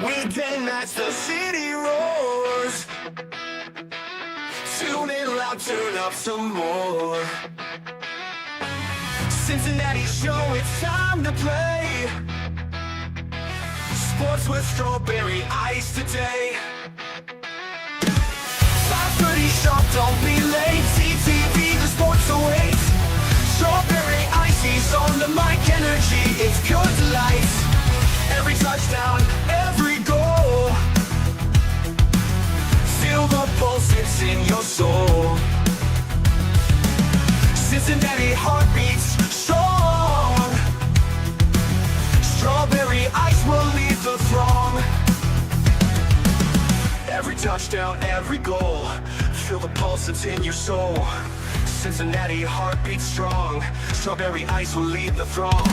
Weekend as the city roars. Tune in loud, turn up some more. Cincinnati show, it's time to play. Sports with strawberry ice today. 5:30 sharp, don't be late. CTV, the sports awaits. Strawberry icy's on the mic, energy, it's pure delight. Every touchdown, every goal. Feel the pulse, it's in your soul. Cincinnati heartbeats strong. Strawberry ice will lead the throng. Every touchdown, every goal. Feel the pulse, it's in your soul. Cincinnati heartbeats strong. Strawberry ice will lead the throng.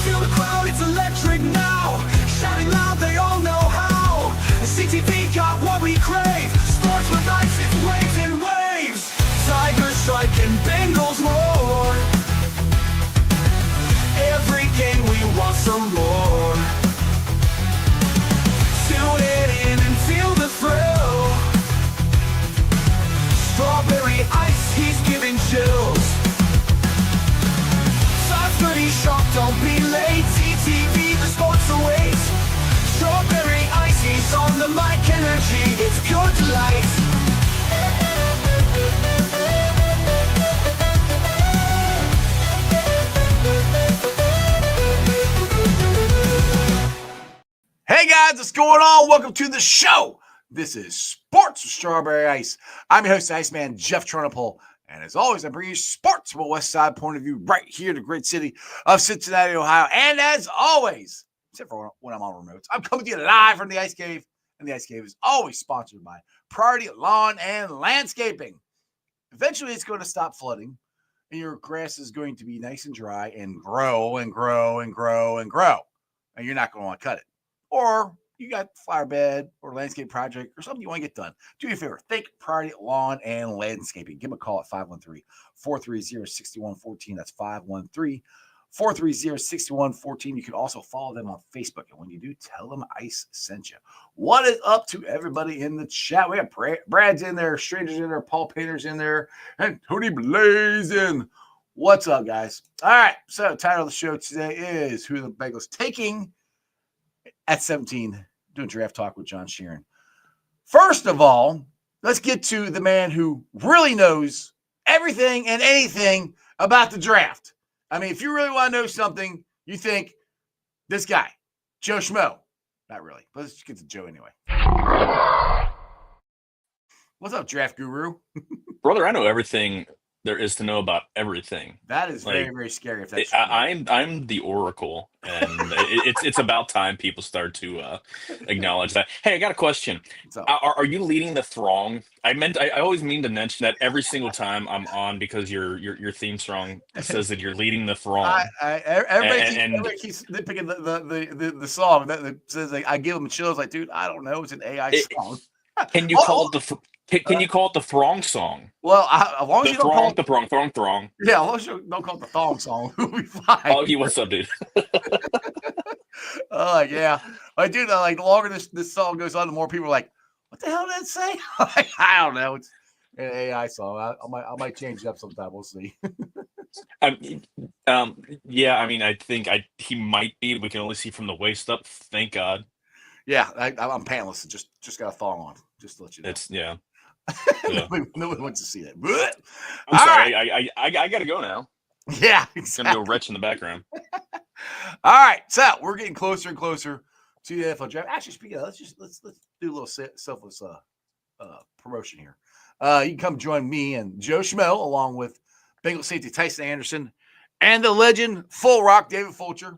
Feel the crowd, it's electric now. Shouting loud, they all know how. The CTV got what we crave. Sports with ice, it's waves and waves. Tigers strike and Bengals roar. Every game we want some more. Tune in and feel the thrill. Strawberry ice, he's giving chills. 5:30 sharp, don't be late. CTV, the sports awaits. Strawberry ice, he's on the mic, energy, it's pure delight. Hey guys, what's going on? Welcome to the show. This is Sports with Strawberry Ice. I'm your host, Iceman Jeff Turnipole. And as always, I bring you sports from a West Side point of view right here in the great city of Cincinnati, Ohio. And as always, except for when I'm on remotes, I'm coming to you live from the Ice Cave. And the Ice Cave is always sponsored by Priority Lawn and Landscaping. Eventually, it's going to stop flooding, and your grass is going to be nice and dry and grow and grow and grow and grow. And you're not going to want to cut it. Or you got flower bed or landscape project or something you want to get done. Do me a favor. Think Priority Lawn and Landscaping. Give them a call at 513-430-6114. That's 513-430-6114. You can also follow them on Facebook. And when you do, tell them Ice sent you. What is up to everybody in the chat? We have Brad's in there, Stranger's in there, Paul Painter's in there, and Tony Blazin. What's up, guys? All right. So, title of the show today is Who are the Bengals Taking at 17, doing draft talk with John Sheeran. First of all, let's get to the man who really knows everything and anything about the draft. I mean, if you really want to know something, you think this guy, Joe Schmo. Not really, but let's get to Joe anyway. What's up, draft guru? Brother, I know everything there is to know about everything. That is very, very scary. If that's true. I'm the oracle, and it's about time people start to acknowledge that. Hey, I got a question. Are you leading the throng? I always mean to mention that every single time I'm on because your theme song says that you're leading the throng. Everybody keeps nitpicking the song that says like, I give them chills. Like, dude, I don't know. It's an AI song. Can you call it the? Can you call it the throng song? Well, as long as you don't call it the throng. Yeah, as long as you don't call it the thong song, we'll be fine. Oh, what's up, dude? Yeah. Like, dude, like the longer this song goes on, the more people are like, what the hell did it say? I don't know. It's an AI song. I might change it up sometime. We'll see. Yeah, I mean, I think he might be. We can only see from the waist up. Thank God. Yeah, I'm pantless. Just got a thong on. Just to let you know. Yeah. Nobody wants to see that. I'm sorry. Right. I got to go now. Yeah, exactly. It's gonna go retch in the background. All right, so we're getting closer and closer to the NFL draft. Actually, speaking of, let's do a little selfless promotion here. You can come join me and Joe Schmo along with Bengal safety Tyson Anderson and the legend Full Rock David Fulcher,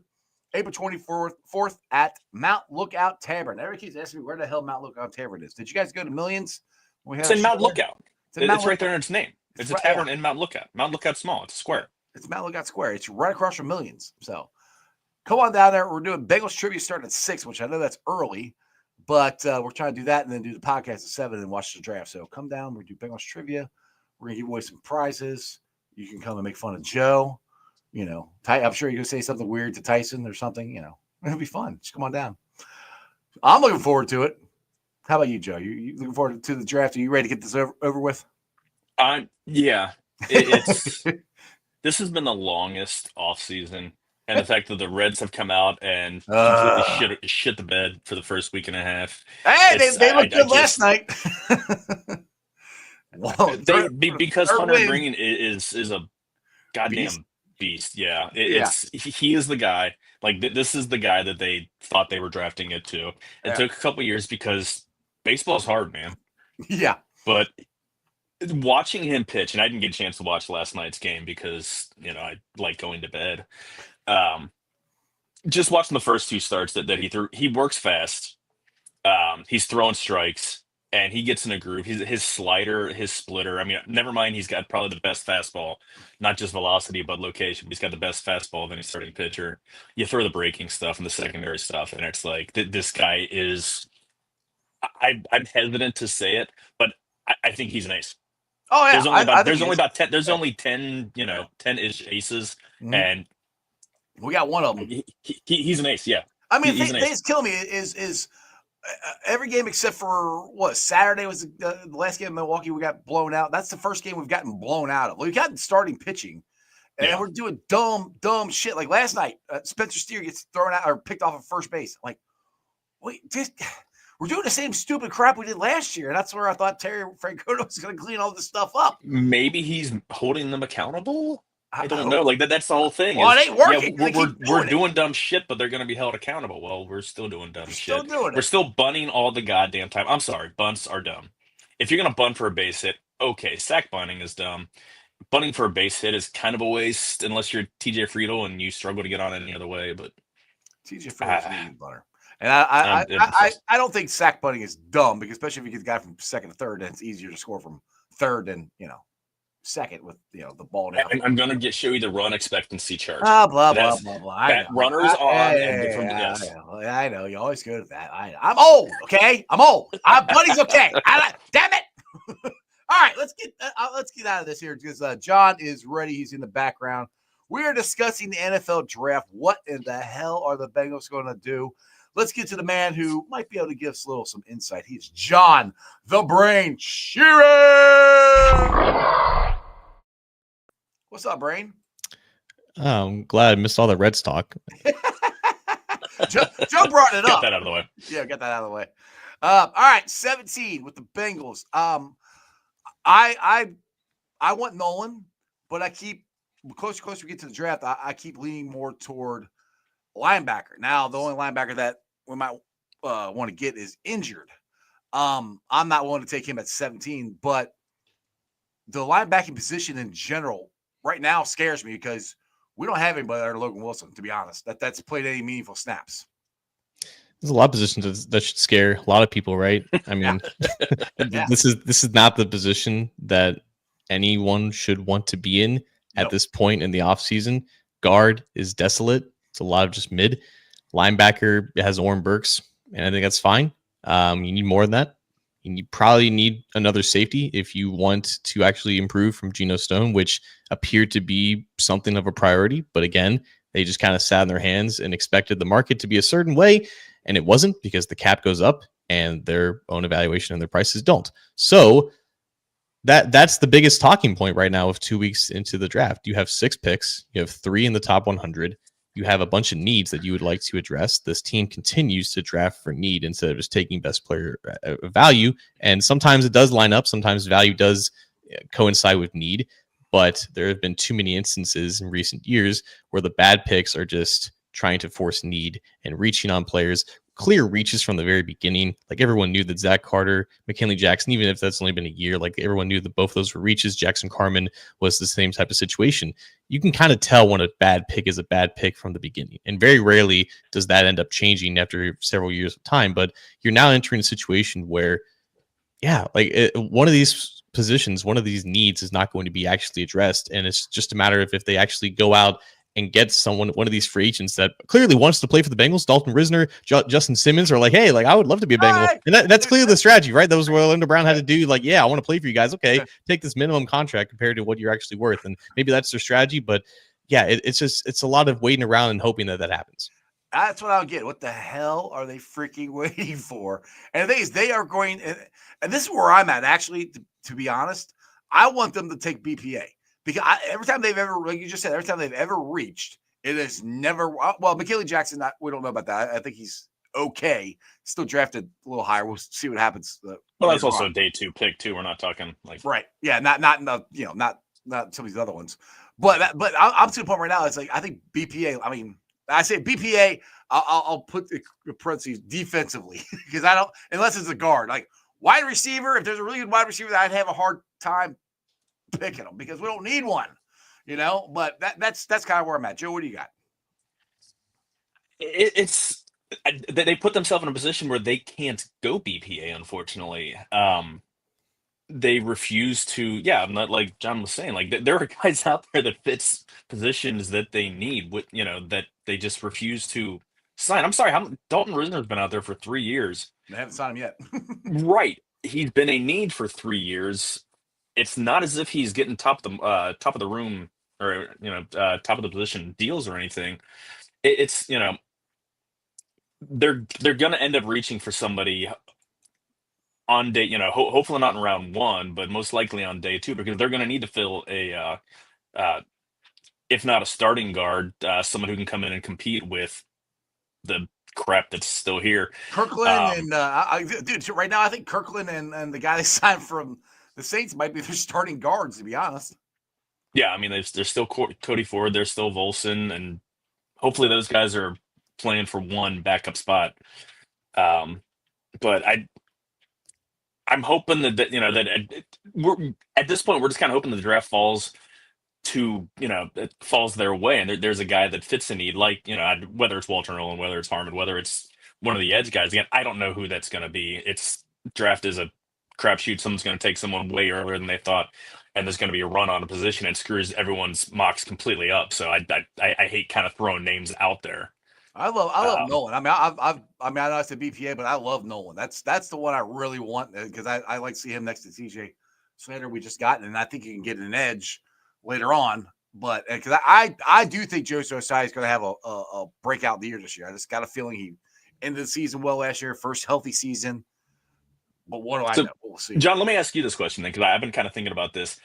April 24th at Mount Lookout Tavern. Everybody keeps asking me where the hell Mount Lookout Tavern is. Did you guys go to Millions? It's in Mount Lookout. It's right there in its name. It's a tavern in Mount Lookout. Mount Lookout's small. It's a square. It's Mount Lookout Square. It's right across from Millions. So come on down there. We're doing Bengals trivia starting at 6, which I know that's early, but we're trying to do that and then do the podcast at 7 and watch the draft. So come down. We're going to do Bengals trivia. We're going to give away some prizes. You can come and make fun of Joe. You know, I'm sure you're going to say something weird to Tyson or something. You know, it'll be fun. Just come on down. I'm looking forward to it. How about you, Joe? You looking forward to the draft? Are you ready to get this over with? Yeah. It's this has been the longest off season, and the fact that the Reds have come out and completely shit the bed for the first week and a half. Hey, they looked good last night. Whoa, because Hunter Green is a goddamn beast. Yeah, he is the guy. Like this is the guy that they thought they were drafting it to. It took a couple years because baseball's hard, man. Yeah, but watching him pitch, and I didn't get a chance to watch last night's game because I like going to bed. Just watching the first two starts that he threw, he works fast. He's throwing strikes. And he gets in a groove. His slider, his splitter. I mean, never mind. He's got probably the best fastball, not just velocity, but location. He's got the best fastball of any starting pitcher. You throw the breaking stuff and the secondary stuff, and it's like this guy is. I'm hesitant to say it, but I think he's an ace. Oh yeah, there's only 10, 10-ish aces, and we got one of them. He's an ace. Yeah, I mean, the thing that's killing me is. Every game except for Saturday was the last game in Milwaukee we got blown out. That's the first game we've gotten blown out of. We've gotten starting pitching, and we're doing dumb shit. Like last night, Spencer Steer gets thrown out or picked off of first base. I'm like, wait, we're doing the same stupid crap we did last year. And that's where I thought Terry Francona was going to clean all this stuff up. Maybe he's holding them accountable. I don't know. Like that's the whole thing. Well, it ain't working. We're doing dumb shit, but they're going to be held accountable. Well, we're still doing dumb shit. We're still bunting all the goddamn time. I'm sorry, bunts are dumb. If you're going to bunt for a base hit, okay, sack bunting is dumb. Bunting for a base hit is kind of a waste unless you're TJ Friedel and you struggle to get on any other way. But TJ Friedel's a bunter. And I don't think sack bunting is dumb because especially if you get the guy from second to third, then it's easier to score from third than second with the ball down. I'm gonna show you the run expectancy chart. Blah blah blah. Runners on and from I know you always go to that. I'm old, okay? I'm old. Buddy's okay. Damn it! All right, let's get out of this here because John is ready. He's in the background. We are discussing the NFL draft. What in the hell are the Bengals going to do? Let's get to the man who might be able to give us some insight. He's John the Brain Sheeran. What's up, Brain? I'm glad I missed all the Reds talk. Joe brought it up. Got that out of the way. Yeah, got that out of the way. All right, 17 with the Bengals. I want Nolan, but I keep closer we get to the draft. I keep leaning more toward linebacker. Now, the only linebacker that we might want to get is injured. I'm not willing to take him at 17, but the linebacking position in general right now scares me because we don't have anybody other than Logan Wilson, to be honest, that's played any meaningful snaps. There's a lot of positions that should scare a lot of people, right? I mean, this is not the position that anyone should want to be in at this point in the offseason. Guard is desolate. It's a lot of just mid. Linebacker has Oren Burks, and I think that's fine. You need more than that. You probably need another safety if you want to actually improve from Geno Stone, which appeared to be something of a priority. But again, they just kind of sat in their hands and expected the market to be a certain way, and it wasn't because the cap goes up and their own evaluation and their prices don't. So that's the biggest talking point right now of 2 weeks into the draft. You have 6 picks. You have 3 in the top 100. You have a bunch of needs that you would like to address. This team continues to draft for need instead of just taking best player value. And sometimes it does line up. Sometimes value does coincide with need. But there have been too many instances in recent years where the bad picks are just trying to force need and reaching on players. Clear reaches from the very beginning. Like everyone knew that Zach Carter, McKinley Jackson, even if that's only been a year, like everyone knew that both of those were reaches. Jackson Carman was the same type of situation. You can kind of tell when a bad pick is a bad pick from the beginning. And very rarely does that end up changing after several years of time. But you're now entering a situation where, one of these positions, one of these needs is not going to be actually addressed. And it's just a matter of if they actually go out and get one of these free agents that clearly wants to play for the Bengals. Dalton Risner, Justin Simmons are like, hey, I would love to be a Bengal. Right. And that's clearly the strategy, right? That was what Orlando Brown had to do. Like, I want to play for you guys. Okay, take this minimum contract compared to what you're actually worth. And maybe that's their strategy. But it's a lot of waiting around and hoping that happens. That's what I'll get. What the hell are they freaking waiting for? And the thing is, they are going, and this is where I'm at, actually, to be honest. I want them to take BPA because every time they've ever, like you just said, every time they've ever reached, it is never, well, McKinley Jackson, we don't know about that. I think he's okay. Still drafted a little higher. We'll see what happens. Well, that's also a day 2 pick, too. We're not talking like. Right. Yeah. Not some of these other ones. But I'm to the point right now. It's like, I think BPA, I mean, I say BPA, I'll put the parentheses defensively because I don't, unless it's a guard, like wide receiver. If there's a really good wide receiver, I'd have a hard time picking them because we don't need one, but that's kind of where I'm at. Joe, what do you got? They put themselves in a position where they can't go BPA, unfortunately. They refuse to. Yeah, I'm not, like John was saying, like there are guys out there that fits positions that they need with, that they just refuse to sign. I'm sorry, Dalton Risner's been out there for 3 years. They haven't signed him yet. Right. He's been a need for 3 years. It's not as if he's getting top of the room or top of the position deals or anything. It's they're gonna end up reaching for somebody on day, hopefully not in round 1, but most likely on day 2, because they're gonna need to fill a if not a starting guard, someone who can come in and compete with the crap that's still here. Kirkland dude, right now I think Kirkland and the guy they signed from the Saints might be their starting guards, to be honest. Yeah, I mean, there's still Cody Ford, there's still Volson, and hopefully those guys are playing for one backup spot. But I'm hoping that we're at this point we're just kind of hoping that the draft falls it falls their way, and there's a guy that fits the need, like whether it's Walter Nolan, whether it's Harmon, whether it's one of the edge guys. Again, I don't know who that's going to be. It's draft is a crapshoot. Someone's going to take someone way earlier than they thought, and there's going to be a run on a position and screws everyone's mocks completely up. So I hate kind of throwing names out there. I love Nolan. I mean, I know I said BPA, but I love Nolan. That's the one I really want because I like to see him next to TJ Slater we just got, and I think he can get an edge later on. But because I do think Joe Osai is going to have a breakout year this year. I just got a feeling he ended the season well last year, first healthy season. But what do I know? We'll see. John, let me ask you this question then, because I've been kind of thinking about this.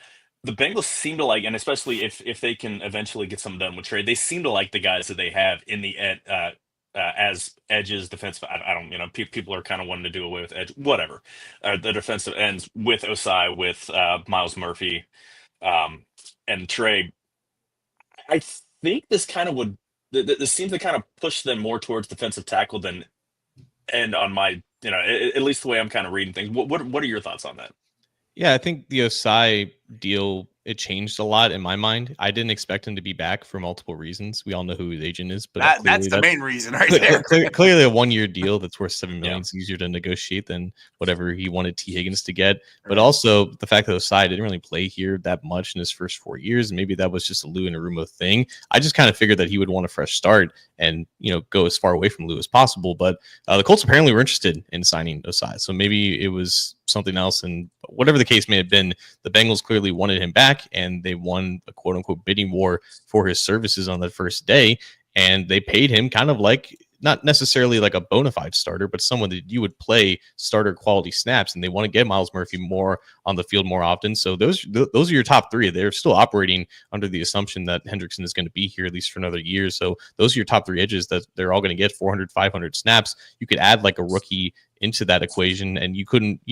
The Bengals seem to like, and especially if they can eventually get some done with trade, they seem to like the guys that they have in the as edges, defensive. I don't, people are kind of wanting to do away with edge, whatever. The defensive ends with Osai, with Miles Murphy, and Trey. I think this kind of would. This seems to kind of push them more towards defensive tackle than, and on my, at least the way I'm kind of reading things. What are your thoughts on that? Yeah, I think the Osai deal, it changed a lot in my mind. I didn't expect him to be back for multiple reasons. We all know who his agent is, but that's the main reason right there. Clearly a 1-year deal that's worth $7 million is easier to negotiate than whatever he wanted T. Higgins to get. But also the fact that Osai didn't really play here that much in his first 4 years, and maybe that was just a Lou and Arumo thing. I just kind of figured that he would want a fresh start and go as far away from Lou as possible. But the Colts apparently were interested in signing Osai, so maybe it was something else. And whatever the case may have been, the Bengals clearly wanted him back, and they won a quote unquote bidding war for his services on the first day. And they paid him kind of like, not necessarily like a bona fide starter, but someone that you would play starter quality snaps. And they want to get Miles Murphy more on the field more often. So those are your top three. They're still operating under the assumption that Hendrickson is going to be here at least for another year. So those are your top three edges that they're all going to get 400, 500 snaps. You could add like a rookie into that equation, and you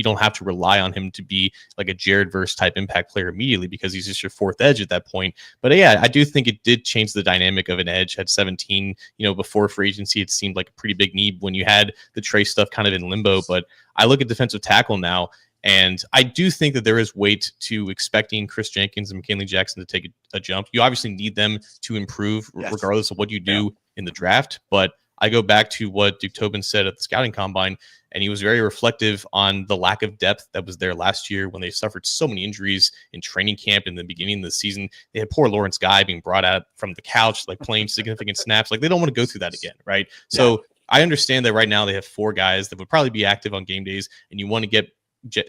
don't have to rely on him to be like a Jared Verse type impact player immediately because he's just your fourth edge at that point. But yeah, I do think it did change the dynamic of an edge at 17. Before free agency, it seemed like a pretty big need when you had the Trey stuff kind of in limbo. But I look at defensive tackle now, and I do think that there is weight to expecting Chris Jenkins and McKinley Jackson to take a jump. You obviously need them to improve regardless of what you do in the draft. But I go back to what Duke Tobin said at the scouting combine, and he was very reflective on the lack of depth that was there last year when they suffered so many injuries in training camp in the beginning of the season. They had poor Lawrence Guy being brought out from the couch, like playing significant snaps. Like they don't want to go through that again, right? So I understand that right now they have 4 guys that would probably be active on game days, and you want to get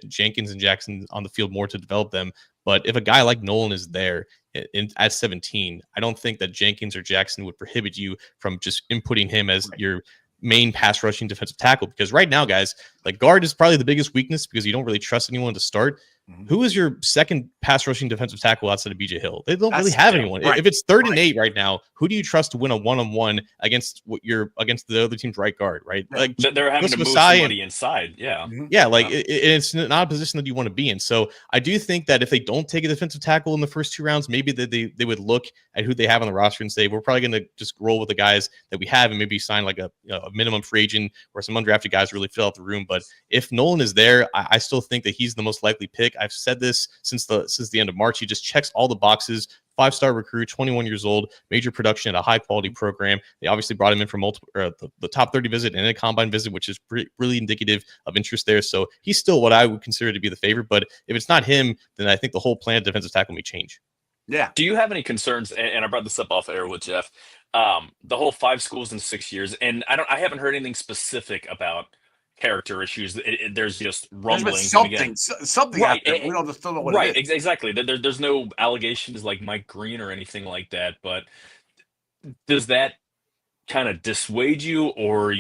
Jenkins and Jackson on the field more to develop them. But if a guy like Nolan is there at 17, I don't think that Jenkins or Jackson would prohibit you from just inputting him as your main pass rushing defensive tackle, because right now, guys, like guard is probably the biggest weakness because you don't really trust anyone to start. Who is your second pass rushing defensive tackle outside of BJ Hill? They don't really have anyone. Right. If it's 3rd and 8 right now, who do you trust to win a one-on-one against against the other team's right guard? Right, like they're having to move somebody inside. It's not a position that you want to be in. So I do think that if they don't take a defensive tackle in the first 2 rounds, maybe they would look at who they have on the roster and say, we're probably going to just roll with the guys that we have and maybe sign like a minimum free agent or some undrafted guys really fill out the room. But if Nolan is there, I still think that he's the most likely pick. I've said this since the end of March. He just checks all the boxes. 5-star recruit, 21 years old, major production at a high quality program. They obviously brought him in for the top 30 visit and a combine visit, which is really indicative of interest there. So he's still what I would consider to be the favorite. But if it's not him, then I think the whole plan of defensive tackle may change. Yeah. Do you have any concerns? And I brought this up off air with Jeff. The whole 5 schools in 6 years, and I haven't heard anything specific about character issues. There's just rumblings. Something right. out there. We don't just know what right, it is. Exactly. There's no allegations like Mike Green or anything like that. But does that kind of dissuade you, or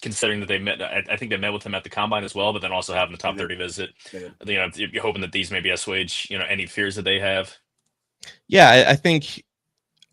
considering that they met? I think they met with him at the combine as well, but then also having the top 30 visit. You're hoping that these maybe assuage any fears that they have. Yeah, I think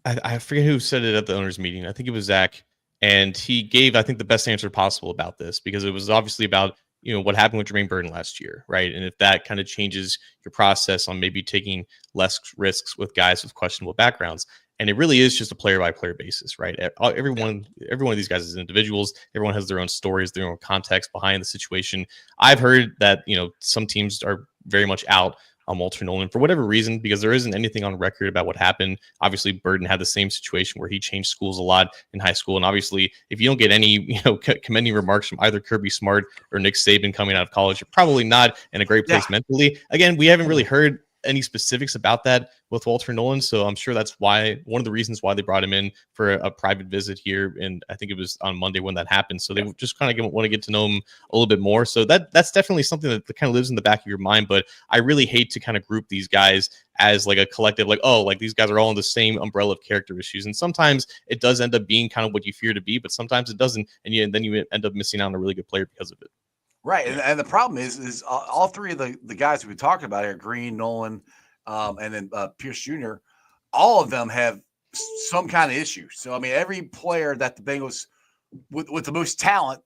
I forget who said it at the owners' meeting. I think it was Zach. And he gave, I think, the best answer possible about this, because it was obviously about, what happened with Jermaine Burton last year, right? And if that kind of changes your process on maybe taking less risks with guys with questionable backgrounds. And it really is just a player-by-player basis, right? Every one of these guys is individuals. Everyone has their own stories, their own context behind the situation. I've heard that, some teams are very much out on Walter Nolan for whatever reason, because there isn't anything on record about what happened. Obviously, Burton had the same situation where he changed schools a lot in high school. And obviously, if you don't get any, commending remarks from either Kirby Smart or Nick Saban coming out of college, you're probably not in a great place mentally. Again, we haven't really heard any specifics about that with Walter Nolan, so I'm sure that's one of the reasons why they brought him in for a private visit here, and I think it was on Monday when that happened. So they just kind of want to get to know him a little bit more. So that's definitely something that kind of lives in the back of your mind. But I really hate to kind of group these guys as like a collective, like these guys are all in the same umbrella of character issues, and sometimes it does end up being kind of what you fear to be, but sometimes it doesn't, and then you end up missing out on a really good player because of it. Right, and the problem is all 3 of the guys we talked about here, Green, Nolan, and then Pierce Jr., all of them have some kind of issue. So, I mean, every player that the Bengals, with the most talent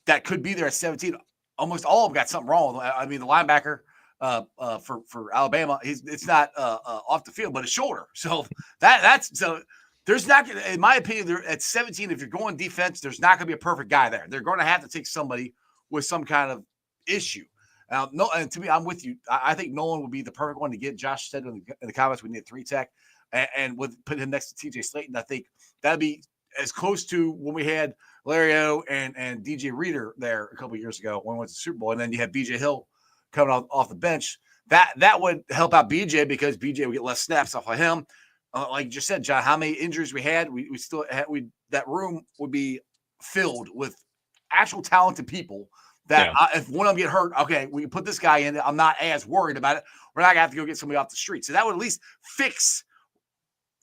that could be there at 17, almost all of them got something wrong. I mean, the linebacker for Alabama, it's not off the field, but his shoulder. So there's not, in my opinion, at 17, if you're going defense, there's not going to be a perfect guy there. They're going to have to take somebody with some kind of issue. Now, and to me, I'm with you. I think Nolan would be the perfect one to get. Josh said in the comments we need a 3-tech, and with put him next to TJ Slayton, I think that'd be as close to when we had Larry O and DJ Reader there a couple of years ago when we went to the Super Bowl, and then you have BJ Hill coming off the bench. That would help out BJ because BJ would get less snaps off of him. Like you just said, John, how many injuries we had? We still had that room would be filled with actual talented people that if one of them get hurt, okay, we put this guy in. I'm not as worried about it. We're not going to have to go get somebody off the street. So that would at least fix,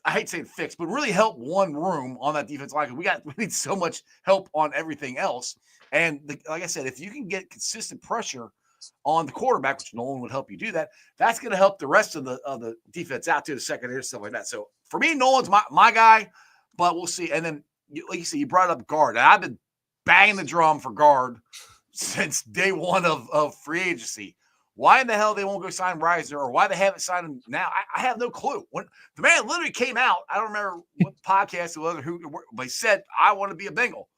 I hate saying fix, but really help one room on that defense line. We need so much help on everything else. And like I said, if you can get consistent pressure on the quarterback, which Nolan would help you do that, that's going to help the rest of the defense out too, the secondary, stuff like that. So for me, Nolan's my guy, but we'll see. And then, like you said, you brought up guard. And I've been banging the drum for guard since day one of free agency. Why in the hell they won't go sign Reiser, or why they haven't signed him now? I have no clue. When the man literally came out, I don't remember what podcast it was or who, but he said, "I want to be a Bengal."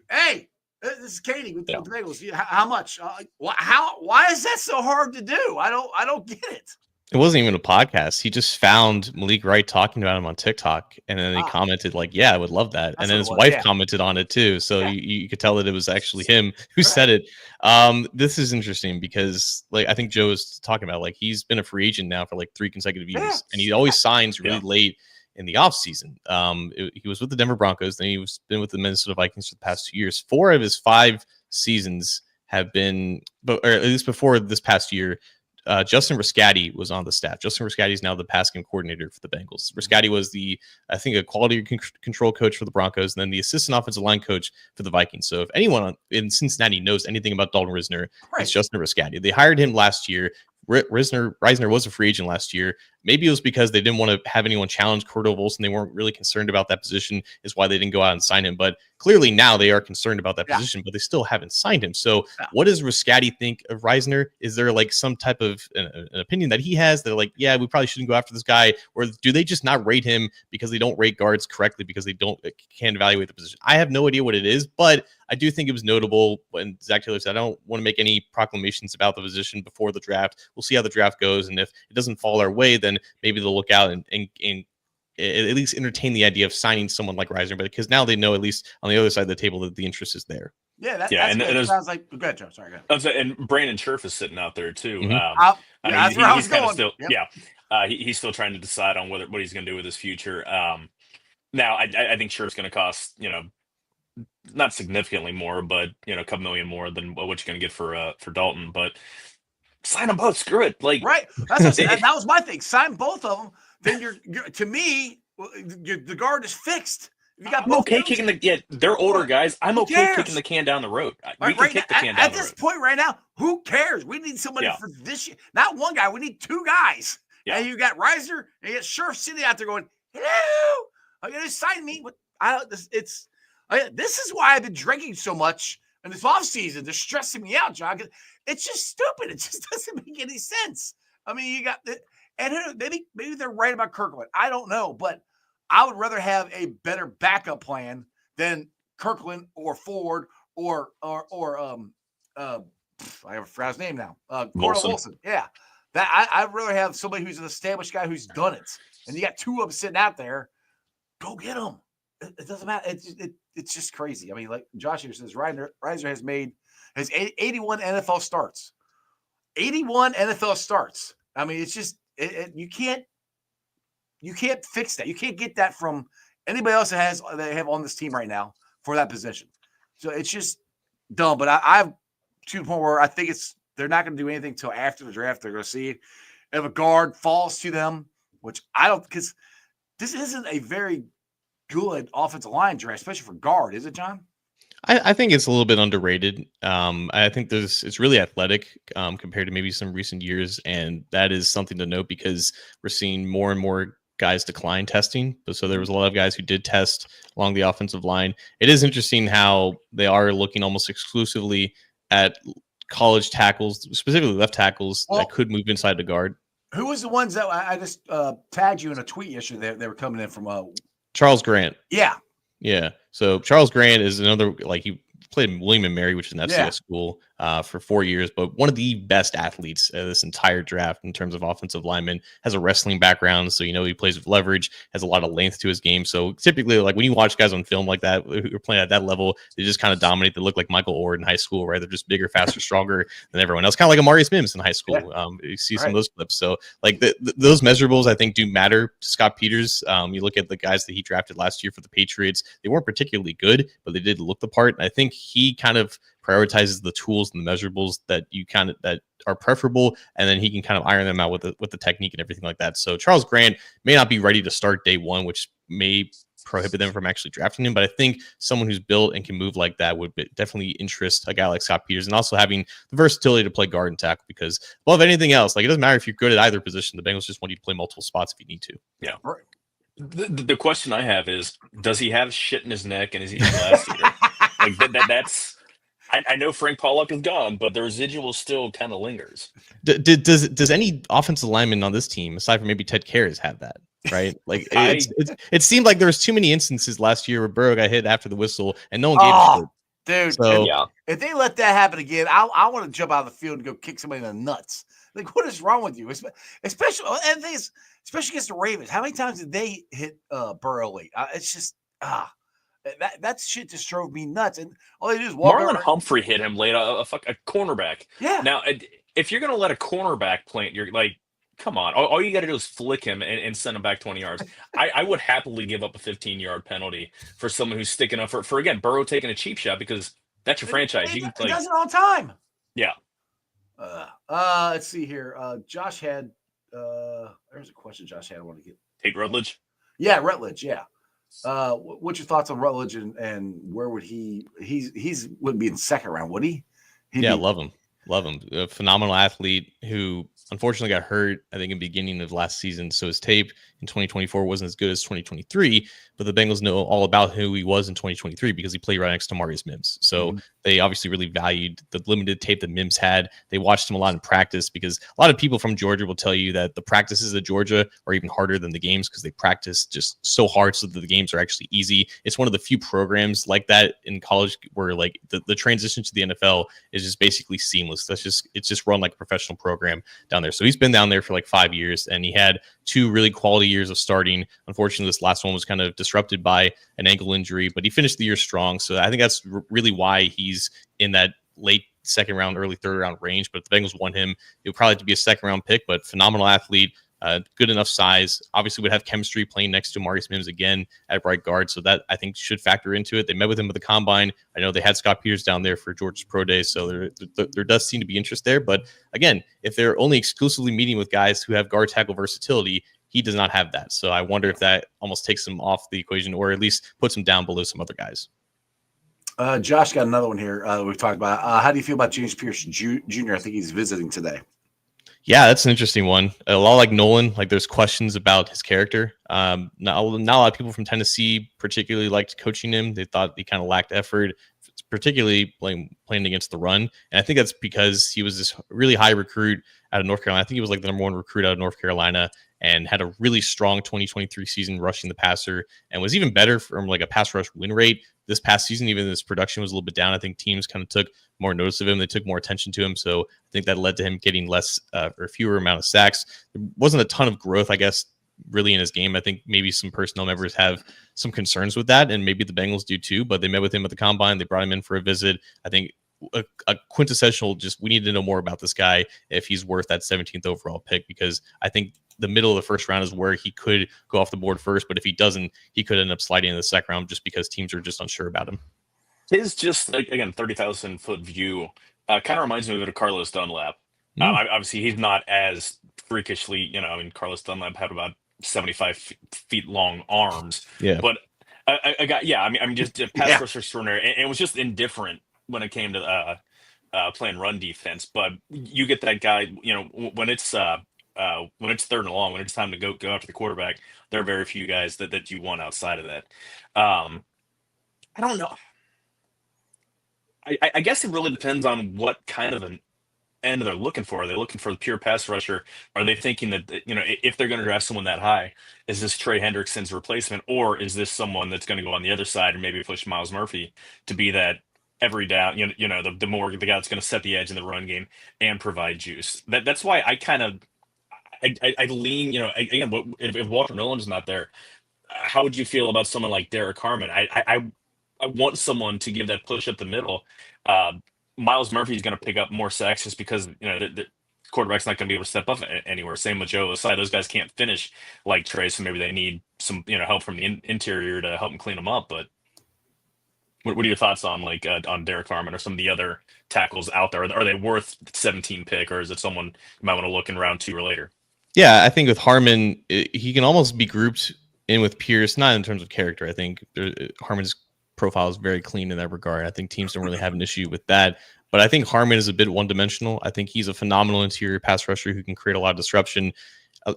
Hey, this is Katie with the Bengals. How much? Why is that so hard to do? I don't get it. It wasn't even a podcast. He just found Malik Wright talking about him on TikTok, and then he commented like, "Yeah, I would love that." And then his wife commented on it too, so you could tell that it was actually him who said it. This is interesting because, like, I think Joe was talking about, like, he's been a free agent now for like 3 consecutive years, and he always signs really late in the offseason. He was with the Denver Broncos, then he been with the Minnesota Vikings for the past 2 years. 4 of his 5 seasons have been, or at least before this past year, Justin Riscati was on the staff. Justin Riscati is now the pass game coordinator for the Bengals. Riscati was I think, a quality control coach for the Broncos, and then the assistant offensive line coach for the Vikings. So if anyone in Cincinnati knows anything about Dalton Risner, it's Justin Riscati. They hired him last year. Reisner was a free agent last year. Maybe it was because they didn't want to have anyone challenge Cordell Volson. They weren't really concerned about that position, is why they didn't go out and sign him. But clearly now they are concerned about that position, but they still haven't signed him. So what does Riscati think of Reisner? Is there like some type of an opinion that he has that like, yeah, we probably shouldn't go after this guy? Or do they just not rate him because they don't rate guards correctly because they can't evaluate the position? I have no idea what it is, but I do think it was notable when Zach Taylor said, I don't want to make any proclamations about the position before the draft. We'll see how the draft goes. And if it doesn't fall our way, then maybe they'll look out and at least entertain the idea of signing someone like Reisner, but because now they know, at least on the other side of the table, that the interest is there. Yeah, that's good. It sounds like go ahead, Joe. Sorry, go ahead. And Brandon Scherf is sitting out there too. That's where I was going. He's still trying to decide on what he's going to do with his future. Now, I think Scherf's going to cost, not significantly more, but a couple million more than what you're going to get for Dalton. But sign them both. Screw it. Like, right. That's what that was my thing. Sign both of them. Then you're to me, the guard is fixed. You got I'm okay kicking they're older guys. I'm okay kicking the can down the road. We can kick the can down the road. At this point right now, who cares? We need somebody for this year. Not one guy. We need two guys. Yeah. And you got Reisner and you got Scherf sitting out there going, hello, are you going to sign me? This is why I've been drinking so much in this offseason. They're stressing me out, John. It's just stupid. It just doesn't make any sense. I mean, you got and maybe they're right about Kirkland. I don't know, but I would rather have a better backup plan than Kirkland or Ford or I forgot his name now. Wilson. Yeah, I'd rather have somebody who's an established guy who's done it. And you got two of them sitting out there. Go get them. It doesn't matter. It's just crazy. I mean, like Josh here says, Reisner has 81 NFL starts. 81 NFL starts. I mean, it's just you can't fix that. You can't get that from anybody else that they have on this team right now for that position. So it's just dumb. But I've to the point where I think they're not going to do anything until after the draft. They're going to see if a guard falls to them, which I don't, because this isn't a very good offensive line draft, especially for guard, is it, John? I think it's a little bit underrated. I think it's really athletic compared to maybe some recent years, and that is something to note because we're seeing more and more guys decline testing. So there was a lot of guys who did test along the offensive line. It is interesting how they are looking almost exclusively at college tackles, specifically left tackles that could move inside the guard. Who was the ones that I just tagged you in a tweet yesterday? They were coming in from Charles Grant. Yeah. So Charles Grant is another, like, he played in William & Mary, which is an FCS school, for 4 years, but one of the best athletes this entire draft in terms of offensive lineman. Has a wrestling background, so he plays with leverage, has a lot of length to his game. So typically, like, when you watch guys on film like that who are playing at that level, they just kind of dominate. They look like Michael Ord in high school, right? They're just bigger, faster, stronger than everyone else, kind of like Amarius Mims in high school. You see some of those clips. So like those measurables, I think, do matter to Scott Peters. You look at the guys that he drafted last year for the Patriots; they weren't particularly good, but they did look the part. And I think he kind of prioritizes the tools and the measurables that are preferable, and then he can kind of iron them out with the technique and everything like that. So Charles Grant may not be ready to start day one, which may prohibit them from actually drafting him. But I think someone who's built and can move like that would definitely interest a guy like Scott Peters, and also having the versatility to play guard and tackle, because above anything else, like, it doesn't matter if you're good at either position. The Bengals just want you to play multiple spots if you need to. Yeah. Right. The question I have is, does he have shit in his neck and is he last year? Like that's. I know Frank Pollock is gone, but the residual still kind of lingers. Does any offensive lineman on this team, aside from maybe Ted Karras, have that? Right? Like, it seemed like there was too many instances last year where Burrow got hit after the whistle and no one gave a shit. Dude, so, if they let that happen again, I want to jump out of the field and go kick somebody in the nuts. Like, what is wrong with you? Especially against the Ravens. How many times did they hit Burrow late? It's just that shit just drove me nuts. And all they do is walk Marlon Humphrey hit him late, a cornerback. Yeah. Now, if you're going to let a cornerback plant, you're like, come on. All you got to do is flick him and send him back 20 yards. I would happily give up a 15-yard penalty for someone who's sticking up for again, Burrow taking a cheap shot, because that's your franchise. He does it all the time. Yeah. Let's see here. Josh had there's a question Josh had. I want to get Take Rutledge. Yeah, Rutledge. Yeah. What's your thoughts on Rutledge and where would he's would be in the second round? Would he? Love him. Love him. A phenomenal athlete who unfortunately got hurt, I think, in the beginning of last season. So his tape in 2024 wasn't as good as 2023, but the Bengals know all about who he was in 2023 because he played right next to Marius Mims. So they obviously really valued the limited tape that Mims had. They watched him a lot in practice because a lot of people from Georgia will tell you that the practices at Georgia are even harder than the games because they practice just so hard so that the games are actually easy. It's one of the few programs like that in college where like the transition to the NFL is just basically seamless. It's just run like a professional program down there. So he's been down there for like 5 years and he had 2 really quality years of starting. Unfortunately, this last one was kind of disrupted by an ankle injury, but he finished the year strong. So I think that's really why he's in that late second round, early third round range. But if the Bengals want him, it would probably have to be a second round pick, but phenomenal athlete. Good enough size, obviously would have chemistry playing next to Marius Mims again at right guard. So that I think should factor into it. They met with him at the combine. I know they had Scott Peters down there for Georgia's pro day. So there does seem to be interest there. But again, if they're only exclusively meeting with guys who have guard tackle versatility, he does not have that. So I wonder if that almost takes him off the equation or at least puts him down below some other guys. Josh got another one here we've talked about. How do you feel about James Pierce Jr.? I think he's visiting today. Yeah, that's an interesting one. A lot like Nolan, like there's questions about his character. Not a lot of people from Tennessee particularly liked coaching him. They thought he kind of lacked effort, particularly playing against the run. And I think that's because he was this really high recruit out of North Carolina. I think he was like the number 1 recruit out of North Carolina and had a really strong 2023 season rushing the passer and was even better from like a pass rush win rate this past season. Even his production was a little bit down. I think teams kind of took more notice of him. They took more attention to him. So I think that led to him getting less or fewer amount of sacks. There wasn't a ton of growth, I guess, really in his game. I think maybe some personnel members have some concerns with that, and maybe the Bengals do too, but they met with him at the combine. They brought him in for a visit. I think a quintessential, just we need to know more about this guy if he's worth that 17th overall pick, because I think the middle of the first round is where he could go off the board first, but if he doesn't, he could end up sliding in the second round just because teams are just unsure about him. His just, like, again, 30,000 foot view kind of reminds me of a Carlos Dunlap. Obviously, he's not as freakishly, Carlos Dunlap had about 75 feet long arms. Yeah. But a guy, just a pass rusher extraordinary. And it was just indifferent when it came to playing run defense. But you get that guy, when it's third and long, when it's time to go after the quarterback, there are very few guys that you want outside of that. I don't know. I guess it really depends on what kind of an end they're looking for. Are they looking for the pure pass rusher? Are they thinking that, if they're going to draft someone that high, is this Trey Hendrickson's replacement, or is this someone that's going to go on the other side and maybe push Miles Murphy to be that every down, the more the guy that's going to set the edge in the run game and provide juice? That's why I kind of I lean, again, if Walter Nolan's not there, how would you feel about someone like Derek Harmon? I want someone to give that push up the middle. Miles Murphy's going to pick up more sacks just because the quarterback's not going to be able to step up anywhere. Same with Joe Osai. Those guys can't finish like Trey, so maybe they need some help from the interior to help them clean them up. But what are your thoughts on on Derek Harmon or some of the other tackles out there? Are they worth 17 pick, or is it someone you might want to look in round 2 or later? Yeah, I think with Harmon, he can almost be grouped in with Pierce, not in terms of character. I think Harmon's profile is very clean in that regard. I think teams don't really have an issue with that. But I think Harmon is a bit one-dimensional. I think he's a phenomenal interior pass rusher who can create a lot of disruption.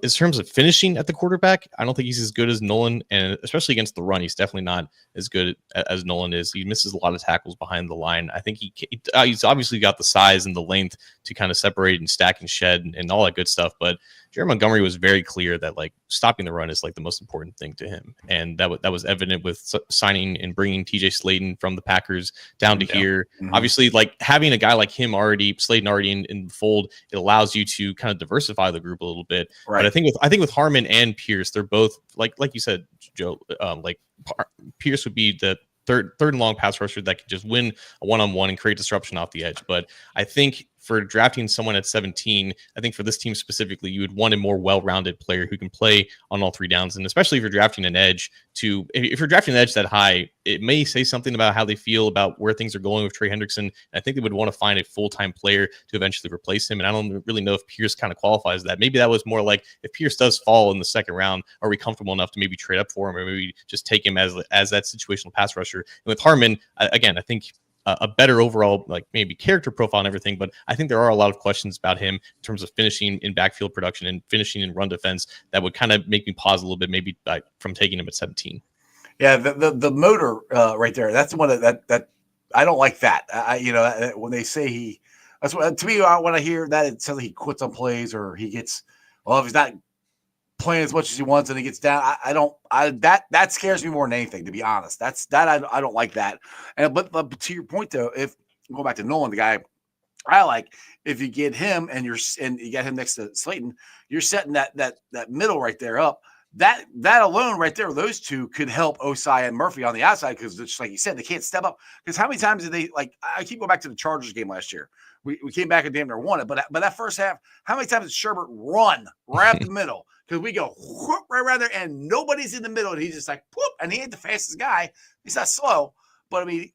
In terms of finishing at the quarterback, I don't think he's as good as Nolan, and especially against the run, he's definitely not as good as Nolan is. He misses a lot of tackles behind the line. I think he's obviously got the size and the length to kind of separate and stack and shed and all that good stuff. But Jerry Montgomery was very clear that stopping the run is the most important thing to him, and that was evident with signing and bringing TJ Slaton from the Packers down to here. Mm-hmm. Obviously, having a guy like him Slaton already in the fold, it allows you to kind of diversify the group a little bit. Right. But I think with Harmon and Pierce, they're both like you said, Joe. Pierce would be the third and long pass rusher that could just win a one-on-one and create disruption off the edge. But I think for drafting someone at 17, I think for this team specifically, you would want a more well-rounded player who can play on all three downs. And especially if you're drafting an edge if you're drafting an edge that high, it may say something about how they feel about where things are going with Trey Hendrickson. I think they would want to find a full-time player to eventually replace him. And I don't really know if Pierce kind of qualifies that. Maybe that was more like, if Pierce does fall in the second round, are we comfortable enough to maybe trade up for him, or maybe just take him as that situational pass rusher? And with Harmon, again, I think a better overall, like maybe character profile and everything, but I think there are a lot of questions about him in terms of finishing in backfield production and finishing in run defense that would kind of make me pause a little bit, maybe from taking him at 17. Yeah, the motor right there. That's the one that I don't like. That when they say that's what to me when I hear that, it sounds like he quits on plays or he gets if he's not playing as much as he wants and he gets down. That scares me more than anything, to be honest. I don't like that. But to your point though, if go back to Nolan, the guy I like, if you get him and you get him next to Slayton, you're setting that middle right there up. That alone right there, those two could help Osai and Murphy on the outside, because just like you said, they can't step up. Because how many times did they, like, I keep going back to the Chargers game last year. We came back and damn near won it, but that first half, how many times did Sherbert run right up the middle? Because we go whoop, right around there and nobody's in the middle, and he's just like whoop, and he ain't the fastest guy. He's not slow, but I mean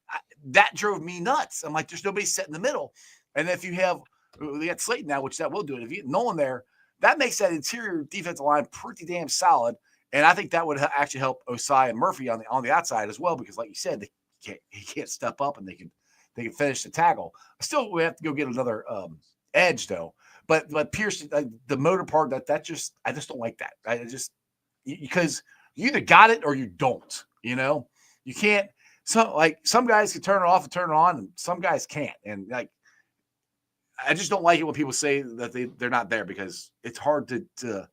that drove me nuts. I'm like, there's nobody set in the middle, and if you have we got Slayton now, which that will do it. If you get Nolan there, that makes that interior defensive line pretty damn solid. And I think that would actually help Osai and Murphy on the outside as well, because like you said, he can't step up and they can finish the tackle. Still, we have to go get another edge though. But Pierce, the motor part, I just don't like that. Because you either got it or you don't. You can't. Some guys can turn it off and turn it on, and some guys can't. And like, I just don't like it when people say that they're not there, because it's hard to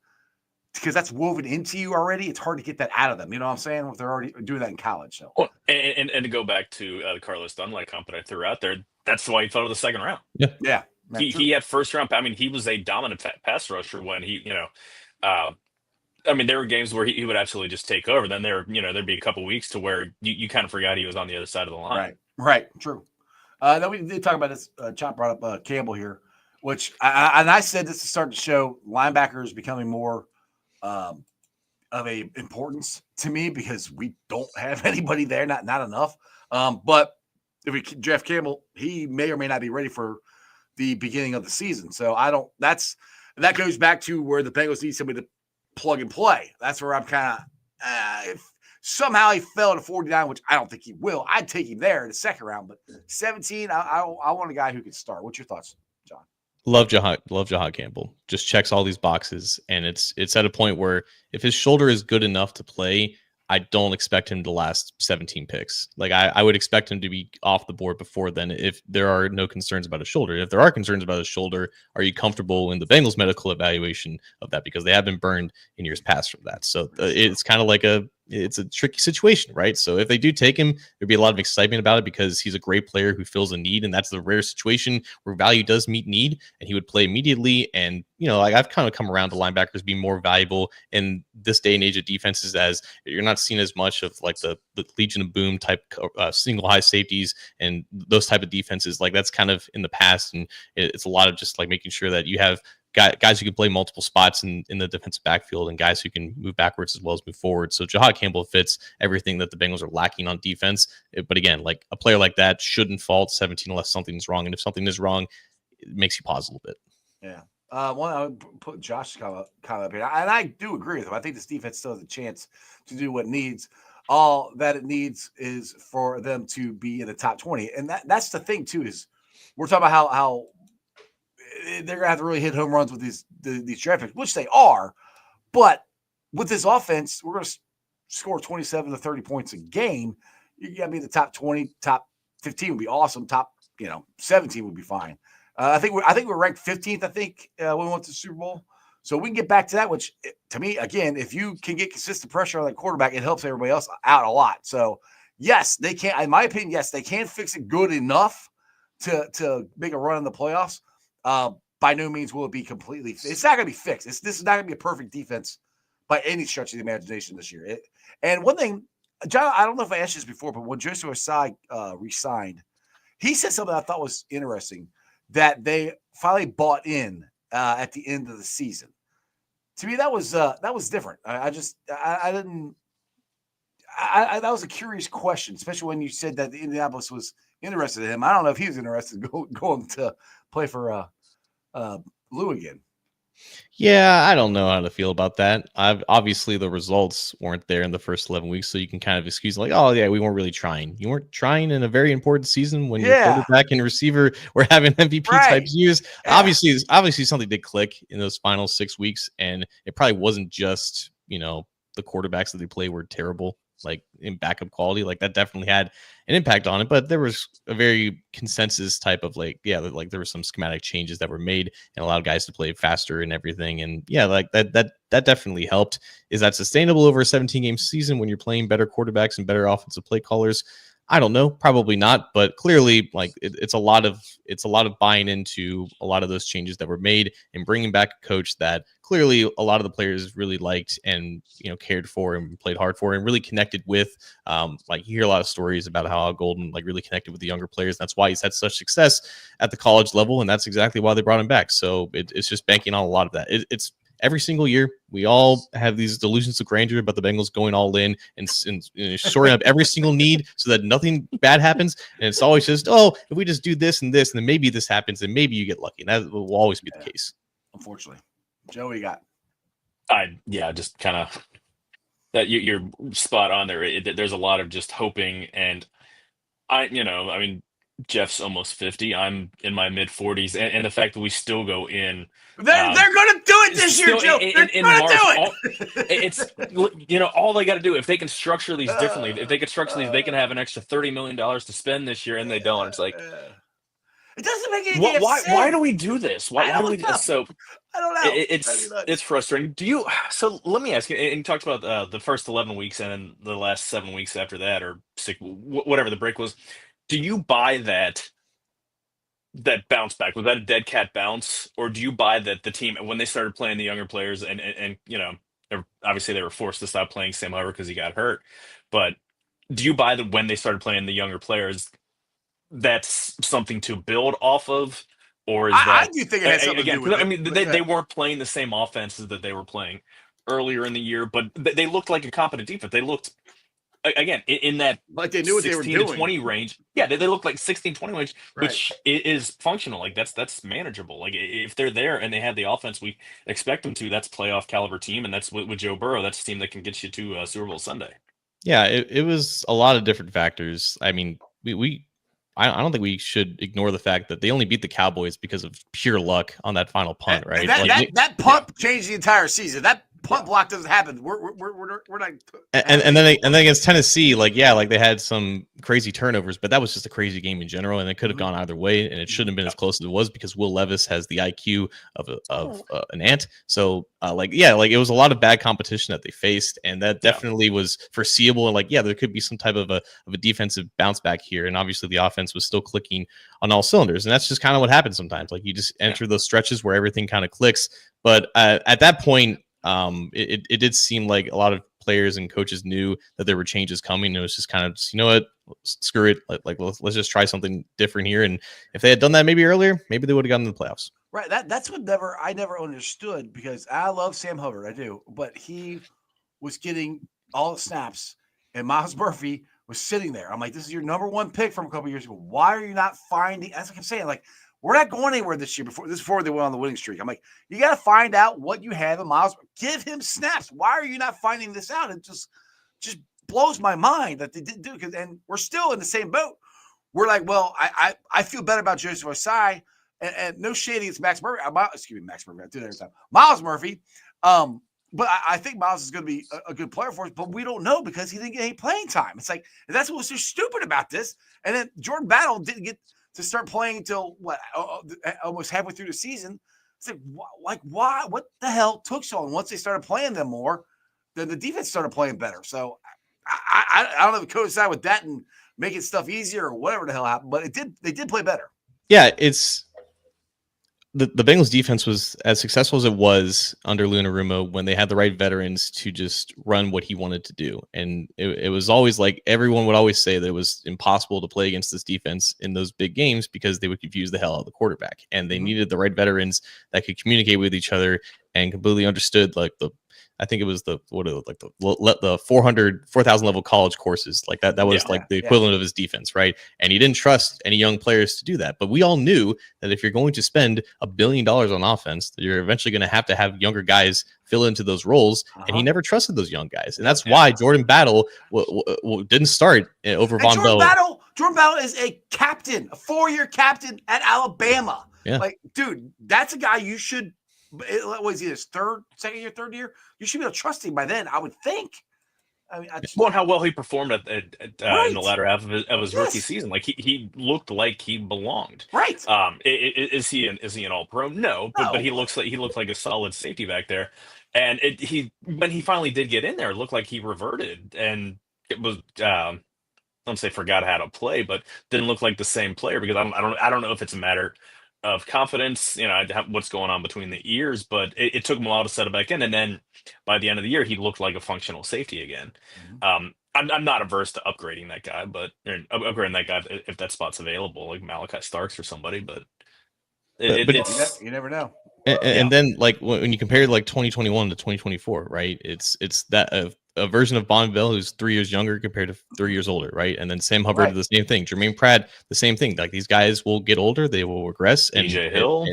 because that's woven into you already. It's hard to get that out of them. You know what I'm saying? If they're already doing that in college. So, well, and to go back to the Carlos Dunlap comp that I threw out there, that's why he fell to the second round. Yeah. He had first round. I mean, he was a dominant pass rusher when I mean, there were games where he would absolutely just take over. Then there'd be a couple weeks to where you kind of forgot he was on the other side of the line. Right. True. Then we did talk about this. Chop brought up Campbell here, which I said this to start to show linebackers becoming more of a importance to me, because we don't have anybody there, not enough. But if we draft Campbell, he may or may not be ready for the beginning of the season. So that goes back to where the Bengals need somebody to plug and play. That's where I'm kind of if somehow he fell to 49, which I don't think he will, I'd take him there in the second round. But 17, I want a guy who can start. What's your thoughts, John? Love Jahad Campbell. Just checks all these boxes, and it's at a point where if his shoulder is good enough to play, I don't expect him to last 17 picks. Like I would expect him to be off the board before then if there are no concerns about his shoulder. If there are concerns about his shoulder, are you comfortable in the Bengals medical evaluation of that? Because they have been burned in years past from that. So it's kind of like it's a tricky situation, right? So if they do take him, there'd be a lot of excitement about it because he's a great player who fills a need, and that's the rare situation where value does meet need, and he would play immediately. And I've kind of come around to linebackers being more valuable in this day and age of defenses, as you're not seeing as much of like the Legion of Boom type single high safeties and those type of defenses. Like that's kind of in the past, and it's a lot of just like making sure that you have guys who can play multiple spots in the defensive backfield and guys who can move backwards as well as move forward. So Jahad Campbell fits everything that the Bengals are lacking on defense. But again, like a player like that shouldn't fall to 17 unless something's wrong. And if something is wrong, it makes you pause a little bit. Yeah. I would put Josh's comment up here. And I do agree with him. I think this defense still has a chance to do what it needs. All that it needs is for them to be in the top 20. And that's the thing, too, is we're talking about how they're going to have to really hit home runs with these draft picks, which they are. But with this offense, we're going to score 27 to 30 points a game. You got to be in the top 20, top 15 would be awesome. Top 17 would be fine. I think we're ranked 15th. I think when we went to the Super Bowl, so we can get back to that. Which to me, again, if you can get consistent pressure on that quarterback, it helps everybody else out a lot. So yes, they can. In my opinion, yes, they can fix it good enough to make a run in the playoffs. By no means will it be completely. It's not going to be fixed. This is not going to be a perfect defense by any stretch of the imagination this year. And one thing, John, I don't know if I asked you this before, but when Joseph Osai re-signed, he said something I thought was interesting. that they finally bought in at the end of the season. To me, that was different. I didn't. That was a curious question, especially when you said that the Indianapolis was interested in him. I don't know if he was interested in going to play for Lou again. Yeah, I don't know how to feel about that. Obviously the results weren't there in the first 11 weeks, so you can kind of excuse like, oh yeah, we weren't really trying. You weren't trying in a very important season when your quarterback and receiver were having MVP type years. Yeah. Obviously something did click in those final 6 weeks, and it probably wasn't just, the quarterbacks that they play were terrible, like in backup quality. Like that definitely had an impact on it, but there was a very consensus type of like there were some schematic changes that were made and allowed guys to play faster and everything. And that definitely helped. Is that sustainable over a 17-game season when you're playing better quarterbacks and better offensive play callers? I don't know, probably not, but clearly it's a lot of buying into a lot of those changes that were made and bringing back a coach that clearly a lot of the players really liked and cared for and played hard for and really connected with. You hear a lot of stories about how Al Golden really connected with the younger players. That's why he's had such success at the college level, and that's exactly why they brought him back. So it's just banking on a lot of that. It's every single year, we all have these delusions of grandeur about the Bengals going all in and shoring up every single need so that nothing bad happens. And it's always just, if we just do this and this, and then maybe this happens, and maybe you get lucky. And that will always be the case. Unfortunately. Joe, what you got? Just kind of that you're spot on there. There's a lot of just hoping, and Jeff's almost 50. I'm in my mid 40s, and the fact that we still go in. They're going to do it this year, Joe. In March, it's all they got to do. If they can structure these differently, they can have an extra $30 million to spend this year, and they don't. It's like it doesn't make any sense. Why do we do this? Why do we do this? So I don't know. It's frustrating. So let me ask you. And you talked about the first 11 weeks and then the last 7 weeks after that, or 6, whatever the break was. Do you buy that bounce back? Was that a dead cat bounce, or do you buy that the team, when they started playing the younger players, and obviously they were forced to stop playing Sam Hubbard because he got hurt, but do you buy that when they started playing the younger players, that's something to build off of, or is that? I do think it has something to do with it. I mean, they weren't playing the same offenses that they were playing earlier in the year, but they looked like a competent defense. They looked. Again, in that like they knew what they were doing. 16 to 20 range. Yeah, they look like 16-20 range, which is functional. Like that's manageable. Like if they're there and they have the offense we expect them to, that's playoff caliber team, and that's with Joe Burrow. That's a team that can get you to Super Bowl Sunday. Yeah, it was a lot of different factors. I mean, I don't think we should ignore the fact that they only beat the Cowboys because of pure luck on that final punt, right? That punt changed the entire season. That punt block doesn't happen. We're not. And then against Tennessee, they had some crazy turnovers, but that was just a crazy game in general, and it could have gone either way, and it shouldn't have been as close as it was because Will Levis has the IQ of an ant. So it was a lot of bad competition that they faced, and that definitely was foreseeable. And there could be some type of a defensive bounce back here, and obviously the offense was still clicking on all cylinders, and that's just kind of what happens sometimes. Like you just enter those stretches where everything kind of clicks, but at that point. It did seem like a lot of players and coaches knew that there were changes coming. It was just kind of, screw it. Let's just try something different here. And if they had done that maybe earlier, maybe they would have gotten to the playoffs. Right. That's what I never understood, because I love Sam Hubbard. I do. But he was getting all the snaps, and Miles Murphy was sitting there. I'm like, this is your number one pick from a couple years ago. Why are you not finding? That's what I'm saying. We're not going anywhere this year before they went on the winning streak. I'm like, you got to find out what you have in Miles. Give him snaps. Why are you not finding this out? It just blows my mind that they didn't do it. And we're still in the same boat. We're like, well, I feel better about Joseph Osai, and no shading against Max Murphy. Max Murphy. I do that every time. Miles Murphy. But I think Miles is going to be a good player for us, but we don't know because he didn't get any playing time. It's like, that's what was so stupid about this. And then Jordan Battle didn't get to start playing until almost halfway through the season. It's like, why? What the hell took so long? Once they started playing them more, then the defense started playing better. So I don't know if it coincided with that and making stuff easier or whatever the hell happened, but they did play better. Yeah, the Bengals defense was as successful as it was under Lunarumo when they had the right veterans to just run what he wanted to do. And it was always like everyone would always say that it was impossible to play against this defense in those big games because they would confuse the hell out of the quarterback. And they needed the right veterans that could communicate with each other and completely understood like I think it was the 4,000 level college courses like that. That was the equivalent of his defense, right? And he didn't trust any young players to do that. But we all knew that if you're going to spend $1 billion on offense, that you're eventually going to have younger guys fill into those roles. And he never trusted those young guys, and that's why Jordan Battle didn't start over Von Bell. Jordan Battle is a captain, a 4-year captain at Alabama. Yeah. Like, dude, that's a guy you should. Was he his second year? You should be able to trust him by then, I would think. I mean, how well he performed in the latter half of his rookie season. Like he looked like he belonged. Right. Is he an all pro? No, but he looked like a solid safety back there. And when he finally did get in there, it looked like he reverted, and it was I don't say forgot how to play, but didn't look like the same player because I don't know if it's a matter of confidence, what's going on between the ears, but it took him a while to settle back in, and then by the end of the year, he looked like a functional safety again. I'm not averse to upgrading that guy, if that spot's available, like Malachi Starks or somebody, but it's you never know. And then like when you compare like 2021 to 2024, right? It's that a version of Von Bell who's 3 years younger compared to 3 years older, right? And then Sam Hubbard, the same thing. Jermaine Pratt, the same thing. Like these guys will get older, they will regress. And BJ Hill,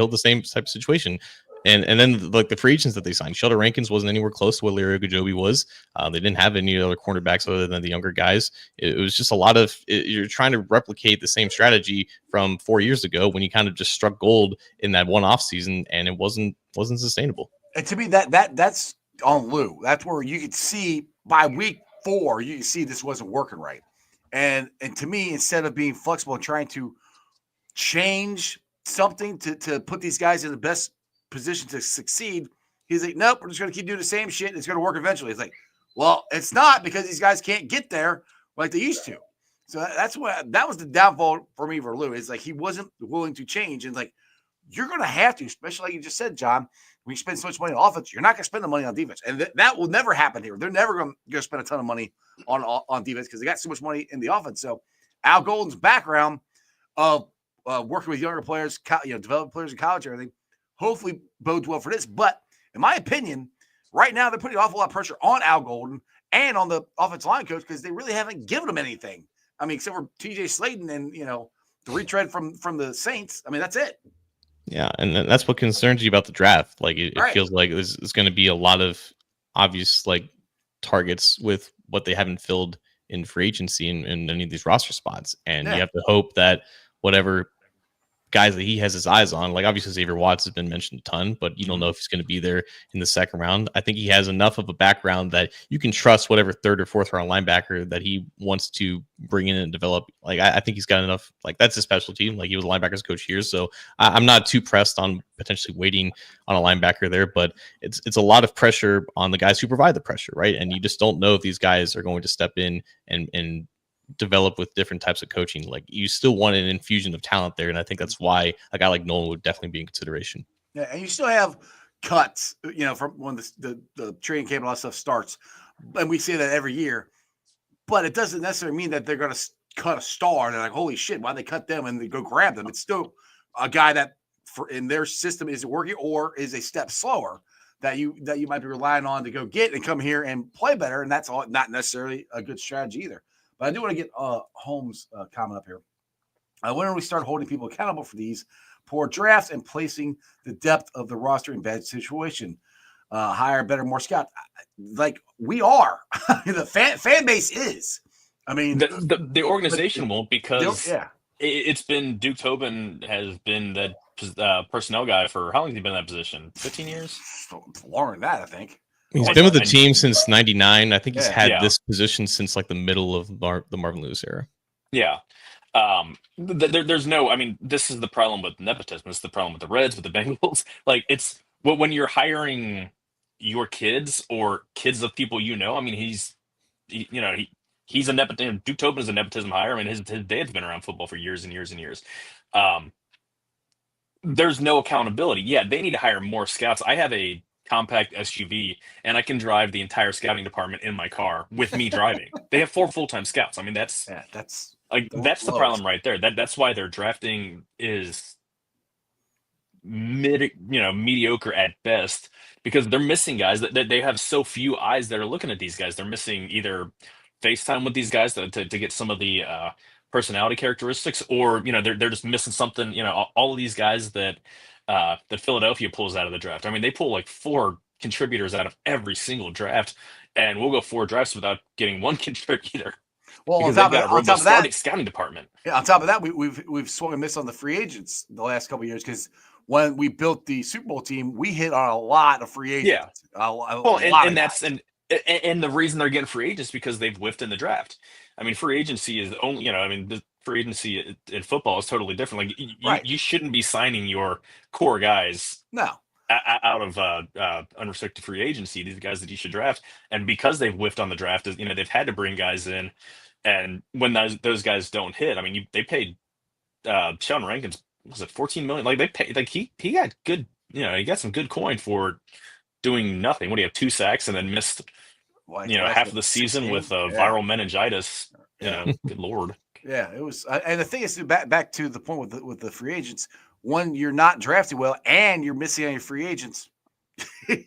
the same type of situation. And then like the free agents that they signed, Sheldon Rankins wasn't anywhere close to what Larry Ogunjobi was. They didn't have any other cornerbacks other than the younger guys. It was just a lot of you're trying to replicate the same strategy from 4 years ago when you kind of just struck gold in that one off season, and it wasn't sustainable. And to me, that's on Lou. That's where you could see by week 4, you can see this wasn't working right. And to me, instead of being flexible and trying to change something to put these guys in the best position to succeed, he's like, nope, we're just going to keep doing the same shit. It's going to work eventually. It's like, well, it's not, because these guys can't get there like they used to. So that was the downfall for me for Lou. It's like he wasn't willing to change. And like, you're going to have to, especially like you just said, John, when you spend so much money on offense, you're not going to spend the money on defense. And that will never happen here. They're never going to spend a ton of money on defense because they got so much money in the offense. So Al Golden's background of working with younger players, developing players in college and everything, hopefully bodes well for this. But in my opinion, right now they're putting an awful lot of pressure on Al Golden and on the offensive line coach because they really haven't given him anything. I mean, except for TJ Slaton and, the retread from the Saints. I mean, that's it. Yeah, and that's what concerns you about the draft. Like it feels like there's going to be a lot of obvious like targets with what they haven't filled in free agency in any of these roster spots, and you have to hope that whatever guys that he has his eyes on, like obviously Xavier Watts has been mentioned a ton, but you don't know if he's going to be there in the second round. I think he has enough of a background that you can trust whatever third or fourth round linebacker that he wants to bring in and develop. Like I think he's got enough, like that's his specialty. Like he was a linebackers coach here. So I'm not too pressed on potentially waiting on a linebacker there, but it's a lot of pressure on the guys who provide the pressure, right? And you just don't know if these guys are going to step in and develop with different types of coaching. Like you still want an infusion of talent there, and I think that's why a guy like Nolan would definitely be in consideration. Yeah, and you still have cuts, from when the training camp and all that stuff starts, and we say that every year. But it doesn't necessarily mean that they're going to cut a star. And they're like, holy shit, why they cut them and they go grab them? It's still a guy that in their system isn't working or is a step slower that you might be relying on to go get and come here and play better. And that's all not necessarily a good strategy either. But I do want to get Holmes' comment up here. When do we start holding people accountable for these poor drafts and placing the depth of the roster in bad situation? Hire better, more scouts. Like we are. The fan base is. I mean, the organization won't, because it's been Duke Tobin has been the personnel guy for how long has he been in that position? 15 years? Longer than that, I think. He's been with the team since '99. I think he's had this position since like the middle of the Marvin Lewis era. Yeah. There's no, I mean, this is the problem with nepotism. It's the problem with the Reds, with the Bengals. Like it's when you're hiring your kids or kids of people, I mean, he's a nepotism. Duke Tobin is a nepotism hire. I mean, his dad's been around football for years and years and years. there's no accountability. Yeah, they need to hire more scouts. I have a compact SUV, and I can drive the entire scouting department in my car with me driving. They have 4 full-time scouts. I mean, that's like the that's the lowest. problem right there. That's why their drafting is mediocre at best, because they're missing guys that they have so few eyes that are looking at these guys. They're missing either FaceTime with these guys to get some of the personality characteristics, or they're just missing something. All of these guys that Philadelphia pulls out of the draft. I mean, they pull like 4 contributors out of every single draft, and we'll go 4 drafts without getting one contributor. Well, because they've got a robust scouting department. Yeah, on top of that, we've swung and missed on the free agents the last couple of years, because when we built the Super Bowl team, we hit on a lot of free agents. Yeah. And the reason they're getting free agents is because they've whiffed in the draft. I mean, free agency is only, the free agency in football is totally different. Like you shouldn't be signing your core guys. No. Out of unrestricted free agency, these guys that you should draft. And because they've whiffed on the draft, they've had to bring guys in. And when those guys don't hit, I mean, they paid Sheldon Rankins, was it $14 million? Like they paid, like he got good, he got some good coin for doing nothing. What do you have, 2 sacks and then missed, half of the season with viral meningitis? Good Lord. Yeah, it was. And the thing is, back to the point with the free agents, when you're not drafted well and you're missing on your free agents, that's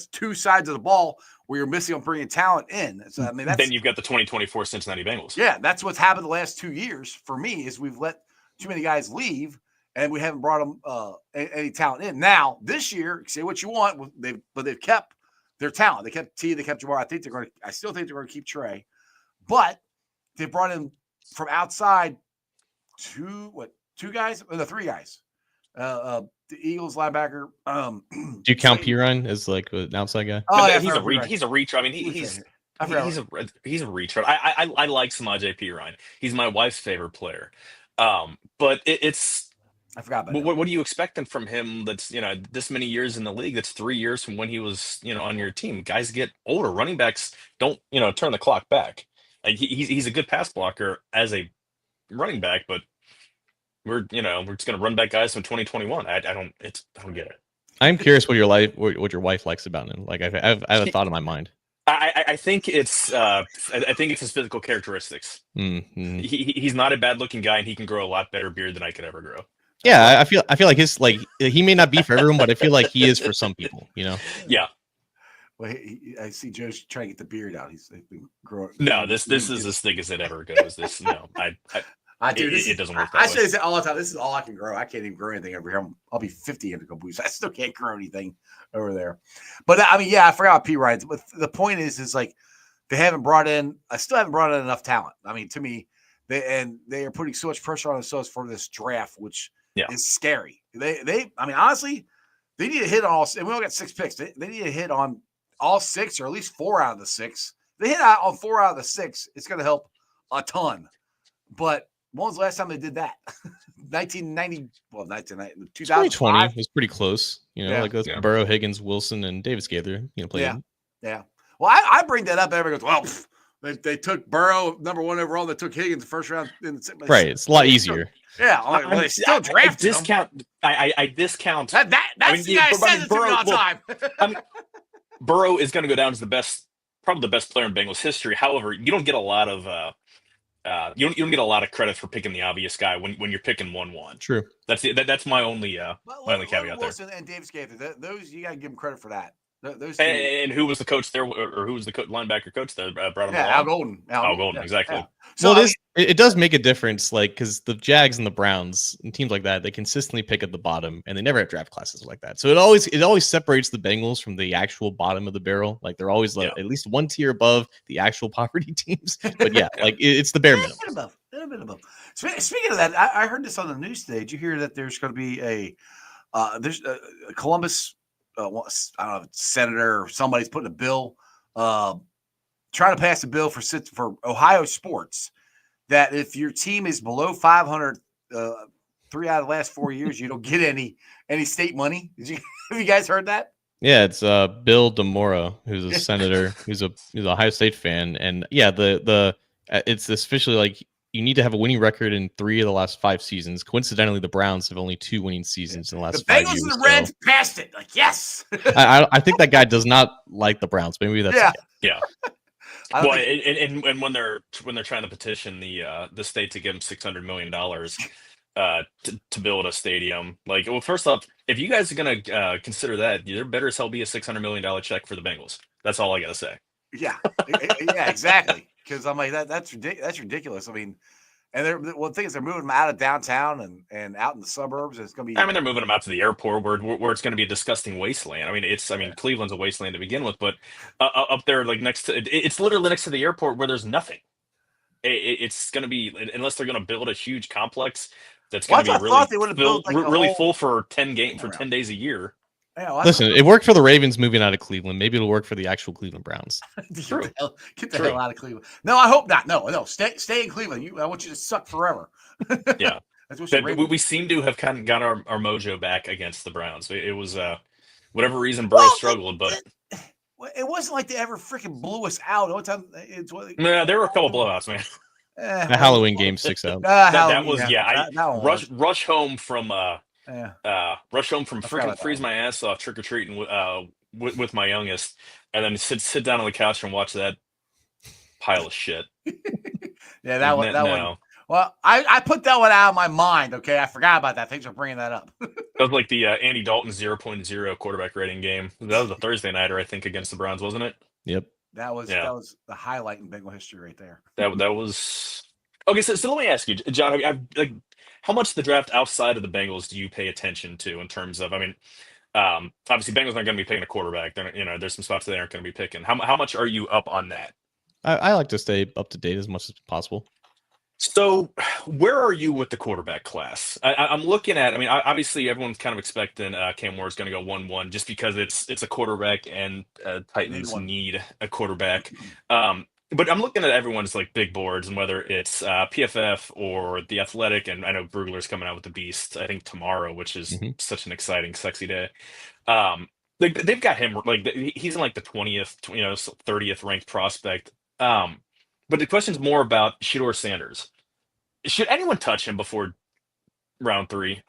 2 sides of the ball where you're missing on bringing talent in. So I mean, then you've got the 2024 Cincinnati Bengals. Yeah, that's what's happened the last 2 years for me, is we've let too many guys leave and we haven't brought them any talent in. Now this year, say what you want, but they've kept their talent. They kept T, they kept Jamar. I still think they're going to keep Trey, but they brought in from outside 2 guys? No, 3 guys. The Eagles linebacker. Do you count Piran as like an outside guy? Oh, yeah, he's a reach. I mean, he's a reach. I like Samaje Piran. He's my wife's favorite player. But it's I forgot about what are you expecting from him? That's this many years in the league. That's 3 years from when he was on your team. Guys get older. Running backs don't turn the clock back. Like he's a good pass blocker as a running back, but we're just gonna run back guys from 2021. I don't get it. I'm curious what your wife likes about him. Like I have a thought in my mind. I think it's his physical characteristics. Mm-hmm. He's not a bad looking guy, and he can grow a lot better beard than I could ever grow. Yeah, I feel like his he may not be for everyone, but I feel like he is for some people. Yeah. Well, I see Joe's trying to get the beard out. He's been growing. No, this is as thick as it ever goes. It doesn't work that way. I say this all the time. This is all I can grow. I can't even grow anything over here. I'll be 50 in a couple weeks. I still can't grow anything over there. But I mean, yeah, I forgot about P. Ryan. But the point is like they haven't brought in. I still haven't brought in enough talent. I mean, to me, they are putting so much pressure on themselves for this draft, which is scary. I mean, honestly, they need to hit on all. And we only got 6 picks. They need to hit on all 6, or at least 4 out of the 6. If they hit out on 4 out of the 6, it's going to help a ton. But when was the last time they did that? 1990, 2020 was pretty close. Like those Burrow, Higgins, Wilson, and Davis Gaither. Played. Yeah. Well, I bring that up. Everybody goes, well, they took Burrow number 1 overall. They took Higgins the first round. Right. It's a lot easier. Yeah. They still drafted I discount. That's the guy says it to me all the time. Burrow is going to go down as probably the best player in Bengals history. However, you don't get a lot of you don't get a lot of credit for picking the obvious guy when you're picking 1-1. True. That's my only caveat there. Wilson and Davis Gaither, those you got to give them credit for that. Those and who was the coach there, or who was the linebacker coach that brought him along? Al Golden. Al Golden, exactly. Yeah. So it does make a difference, like because the Jags and the Browns and teams like that, they consistently pick at the bottom, and they never have draft classes like that. So it always separates the Bengals from the actual bottom of the barrel. Like they're always at least 1 tier above the actual poverty teams. But like it's the bare minimum. A little bit above. Speaking of that, I heard this on the news today. Did you hear that there's going to be there's a Columbus? I don't know, senator or somebody's putting a bill, trying to pass a bill for Ohio sports that if your team is below 500, 3 out of the last 4 years, you don't get any state money. Have you guys heard that? Yeah, it's Bill DeMora, who's a senator, who's a Ohio State fan, and yeah, the it's officially like you need to have a winning record in 3 of the last 5 seasons. Coincidentally, the Browns have only 2 winning seasons in the last 5 years. The Bengals and the Reds passed it. Like, yes. I think that guy does not like the Browns. Maybe that's yeah. Well, and when they're trying to petition the state to give them $600 million to build a stadium, like, well, first off, if you guys are gonna consider that, there better as hell be a $600 million check for the Bengals. That's all I gotta say. Yeah, yeah, exactly. Because I'm like that's ridiculous. I mean, and the thing is, they're moving them out of downtown and out in the suburbs. It's going to be. I mean, they're moving them out to the airport where it's going to be a disgusting wasteland. I mean, Cleveland's a wasteland to begin with, but up there, like next to it's literally next to the airport where there's nothing. It's going to be, unless they're going to build a huge complex that's going to be really full for 10 days a year. Yeah, listen, it worked for the Ravens moving out of Cleveland. Maybe it'll work for the actual Cleveland Browns. Get the hell out of Cleveland. No, I hope not. No. Stay in Cleveland. I want you to suck forever. Yeah. That's what we seem to have kind of got our mojo back against the Browns. It was whatever reason Burrow struggled, but it wasn't like they ever freaking blew us out. There were a couple blowouts, man. The Halloween game sticks out. That was rush home from freaking freeze my ass off trick or treating with my youngest, and then sit down on the couch and watch that pile of shit. Yeah, that one. Well, I put that one out of my mind. Okay, I forgot about that. Thanks for bringing that up. That was like the Andy Dalton 0.0 quarterback rating game. That was a Thursday nighter, I think, against the Browns, wasn't it? Yep. That was the highlight in Bengal history right there. That was okay. So let me ask you, John. How much of the draft outside of the Bengals do you pay attention to in terms of? I mean, obviously Bengals aren't going to be picking a quarterback. There's some spots that they aren't going to be picking. How much are you up on that? I like to stay up to date as much as possible. So where are you with the quarterback class? I'm looking at, I mean, obviously everyone's kind of expecting Cam Ward's going to go 1-1 just because it's a quarterback and Titans need a quarterback. But I'm looking at everyone's like big boards and whether it's PFF or The Athletic, and I know Brugler's coming out with the Beast, I think tomorrow, which is such an exciting, sexy day. Like they've got him like he's in like the 20th, 30th ranked prospect. But the question's more about Shedeur Sanders. Should anyone touch him before round 3?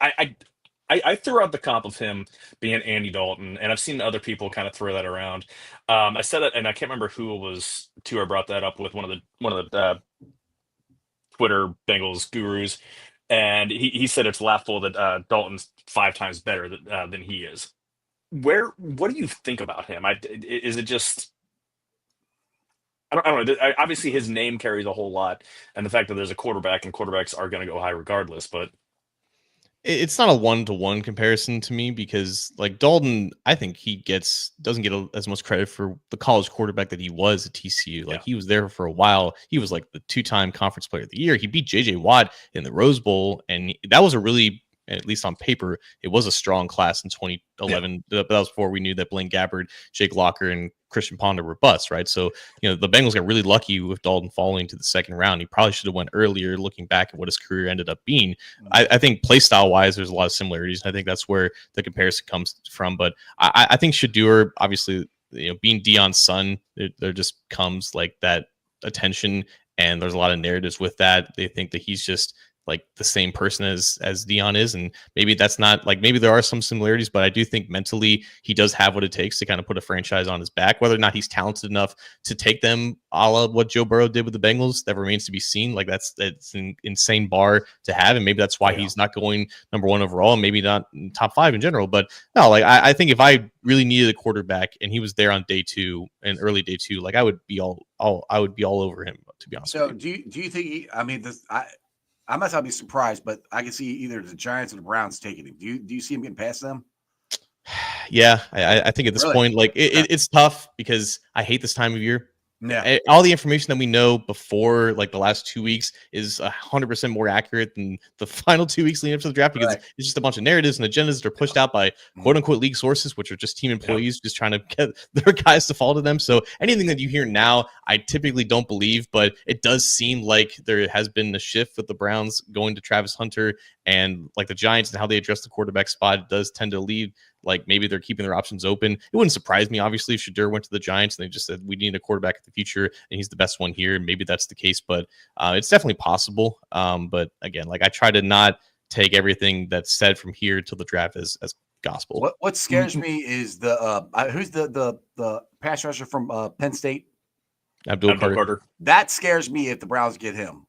I threw out the comp of him being Andy Dalton, and I've seen other people kind of throw that around. I said that, and I can't remember who it was. I brought that up with one of the Twitter Bengals gurus, and he said it's laughable that Dalton's 5 times better than he is. What do you think about him? Is it just? I don't know. Obviously, his name carries a whole lot, and the fact that there's a quarterback and quarterbacks are going to go high regardless. But it's not a 1-to-1 comparison to me because, like Dalton, I think he doesn't get as much credit for the college quarterback that he was at TCU. Like he was there for a while. He was like the 2-time Conference Player of the Year. He beat J.J. Watt in the Rose Bowl, and that was a really, at least on paper, it was a strong class in 2011. Yeah. That was before we knew that Blaine Gabbert, Jake Locker, and Christian Ponder were busts, right? So, the Bengals got really lucky with Dalton falling to the second round. He probably should have went earlier, looking back at what his career ended up being. I think play style wise, there's a lot of similarities. I think that's where the comparison comes from. But I think Shedeur, obviously, being Deion's son, there just comes like that attention, and there's a lot of narratives with that. They think that he's just like the same person as Deion is. And maybe that's not like, maybe there are some similarities, but I do think mentally he does have what it takes to kind of put a franchise on his back. Whether or not he's talented enough to take them a la what Joe Burrow did with the Bengals, that remains to be seen. Like that's an insane bar to have. And maybe that's why he's not going number 1 overall, and maybe not top 5 in general. But no, like I think if I really needed a quarterback and he was there on day 2 and early day 2, like I would be all over him, to be honest. So do you think I'm not going to be surprised, but I can see either the Giants or the Browns taking him. Do you see him getting past them? Yeah, I think at this point, like it's tough because I hate this time of year. Yeah, all the information that we know before like the last 2 weeks is 100% more accurate than the final 2 weeks leading up to the draft because it's just a bunch of narratives and agendas that are pushed out by quote unquote league sources, which are just team employees just trying to get their guys to fall to them. So anything that you hear now, I typically don't believe, but it does seem like there has been a shift with the Browns going to Travis Hunter, and like the Giants and how they address the quarterback spot does tend to lead like maybe they're keeping their options open. It wouldn't surprise me, obviously, if Shedeur went to the Giants and they just said we need a quarterback in the future and he's the best one here. Maybe that's the case, but it's definitely possible. But again, like I try to not take everything that's said from here till the draft as gospel. What scares me is the who's the pass rusher from Penn State? Abdul Carter. That scares me if the Browns get him.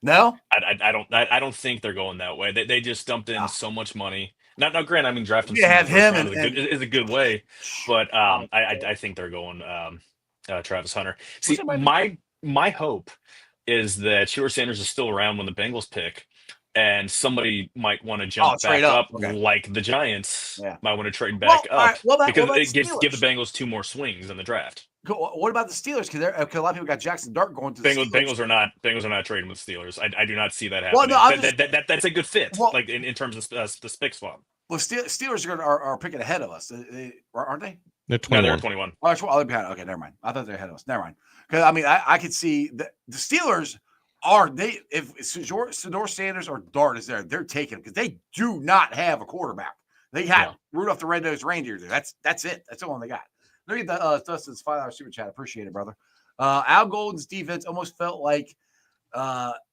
No, I don't think they're going that way. They just dumped in so much money. Now, granted, I mean, drafting have him is a good way, but I think they're going Travis Hunter. See, my hope is that Shearer Sanders is still around when the Bengals pick, and somebody might want to jump back up, like the Giants might want to trade back up because it give the Bengals 2 more swings in the draft. What about the Steelers? Because a lot of people got Jackson Dart going to the Bengals are not trading with Steelers. I do not see that happening. Well, no, that's a good fit, like in terms of the pick swap. Well, Steelers are picking ahead of us, aren't they? They're 21. No, they're 21. Oh, they're behind. Okay, never mind. I thought they're ahead of us. Never mind. Because I mean, I could see the Steelers if Shedeur Sanders or Dart is there, they're taking him because they do not have a quarterback. They had Rudolph the Red-Nosed Reindeer there. That's it. That's the one they got. Look at the Dustin's $5 super chat. Appreciate it, brother. Al Golden's defense almost felt like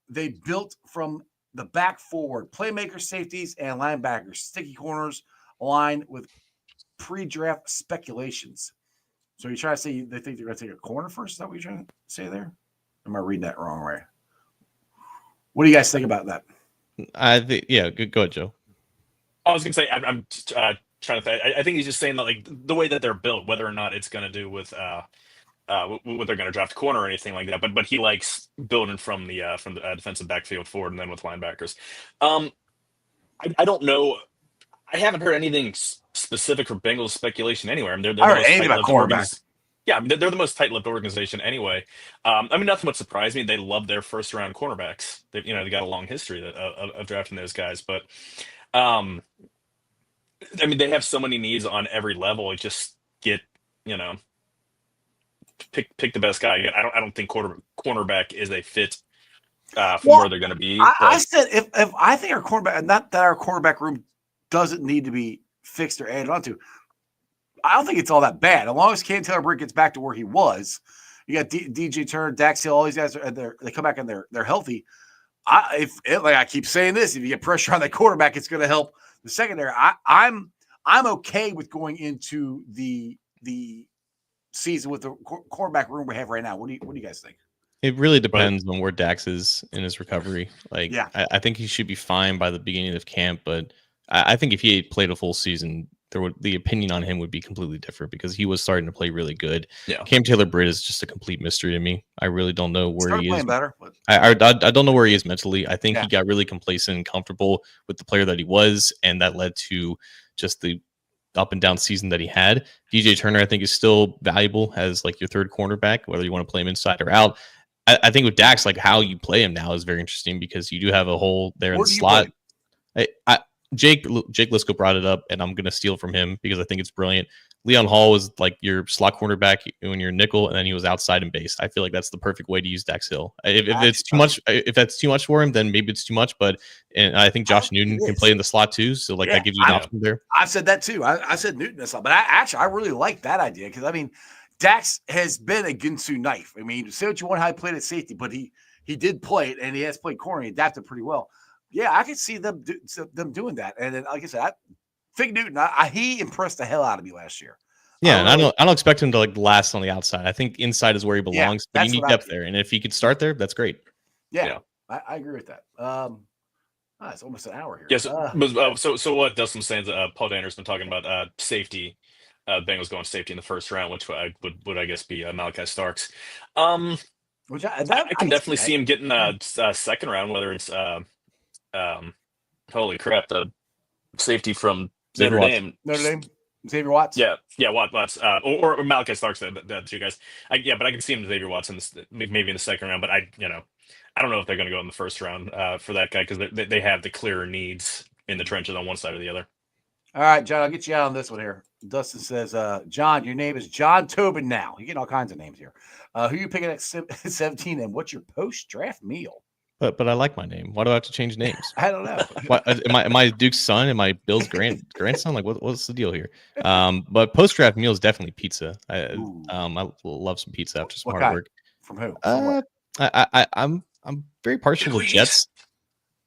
they built from the back forward. Playmakers, safeties, and linebackers. Sticky corners aligned with pre-draft speculations. So you're trying to say they think they're going to take a corner first? Is that what you're trying to say there? Am I reading that wrong, Ray? What do you guys think about that? I think, go ahead, Joe. I was going to say, I'm trying to think. I think he's just saying that like the way that they're built, whether or not it's going to do with what they're going to draft corner or anything like that. But he likes building from the defensive backfield forward and then with linebackers. I don't know. I haven't heard anything specific for Bengals speculation anywhere. I mean, they're I heard anything about cornerbacks. Yeah, I mean, they're the most tight-lipped organization anyway. I mean, nothing would surprise me. They love their first-round cornerbacks. They got a long history of drafting those guys. But, I mean, they have so many needs on every level. Just get, pick the best guy. I don't think cornerback is a fit from where they're going to be. I said if I think our cornerback, not that our cornerback room doesn't need to be fixed or added onto. I don't think it's all that bad. As long as Cam Taylor-Britt gets back to where he was, you got DJ Turner, Dax Hill, all these guys they come back and they're healthy. Like I keep saying this, if you get pressure on the quarterback, it's going to help the secondary. I'm okay with going into the season with the quarterback room we have right now. What do you guys think? It really depends on where Dax is in his recovery. Like, I think he should be fine by the beginning of camp, but I think if he had played a full season, the opinion on him would be completely different because he was starting to play really good. Yeah. Cam Taylor-Britt is just a complete mystery to me. I really don't know where he is. Better, but... I don't know where he is mentally. I think he got really complacent and comfortable with the player that he was, and that led to just the up and down season that he had. DJ Turner, I think, is still valuable as like your third cornerback, whether you want to play him inside or out. I think with Dax, like how you play him now is very interesting because you do have a hole there in the slot. Jake Lisco brought it up, and I'm going to steal from him because I think it's brilliant. Leon Hall was like your slot cornerback when you're nickel, and then he was outside in base. I feel like that's the perfect way to use Dax Hill. If it's too much, if that's too much for him, then maybe it's too much. But I think Josh Newton can play in the slot too, so like that gives you an option there. I've said that too. I said Newton in the slot, but I really like that idea because I mean, Dax has been a Ginsu knife. I mean, say what you want how he played at safety, but he did play it, and he has played corner. He adapted pretty well. Yeah, I could see them doing that. And then, like I said, Fig Newton, he impressed the hell out of me last year. Yeah, and I don't expect him to like last on the outside. I think inside is where he belongs, but you need depth there. And if he could start there, that's great. Yeah. I agree with that. It's almost an hour here. Yeah, so what Dustin was saying is Paul Danner's been talking about safety. Bengals going safety in the first round, which would I guess be Malachi Starks. Which I can definitely see him getting a second round, whether it's holy crap, the safety from Notre Dame. Xavier Watts. Yeah, Watts. Or Malachi Starks, the two guys. But I can see him Xavier Watts maybe in the second round. But I don't know if they're going to go in the first round for that guy because they have the clearer needs in the trenches on one side or the other. All right, John, I'll get you out on this one here. Dustin says, John, your name is John Tobin now. You're getting all kinds of names here. Who are you picking at 17, and what's your post-draft meal? But I like my name. Why do I have to change names? I don't know. What, am I Duke's son? Am I Bill's grandson? Like what's the deal here? But post draft meal is definitely pizza. I love some pizza after some hard work. From who? From I'm very partial to Jets.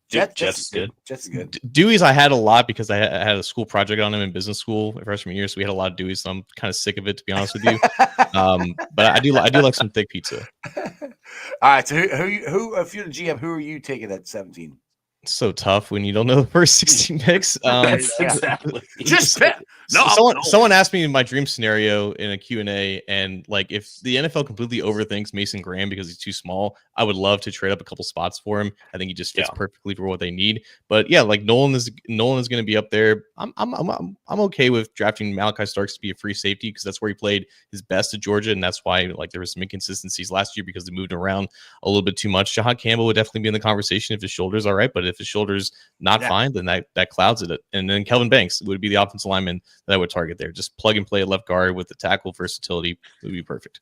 Jets is good. Jets is good. Dewey's I had a lot because I had a school project on him in business school freshman year, so we had a lot of Dewey's. So I'm kind of sick of it, to be honest with you. But I do like some thick pizza. All right. So who if you're the GM, who are you taking at 17? It's so tough when you don't know the first 16 picks. Exactly. Just pick. No, someone asked me in my dream scenario in a Q&A, and like if the NFL completely overthinks Mason Graham because he's too small, I would love to trade up a couple spots for him. I think he just fits perfectly for what they need. But yeah, like Nolan is going to be up there. I'm okay with drafting Malachi Starks to be a free safety because that's where he played his best at Georgia, and that's why like there was some inconsistencies last year because they moved around a little bit too much. Jahan Campbell would definitely be in the conversation if his shoulder's all right, but if his shoulder's not fine, then that clouds it. And then Kelvin Banks would be the offensive lineman that I would target there. Just plug and play at left guard with the tackle versatility would be perfect.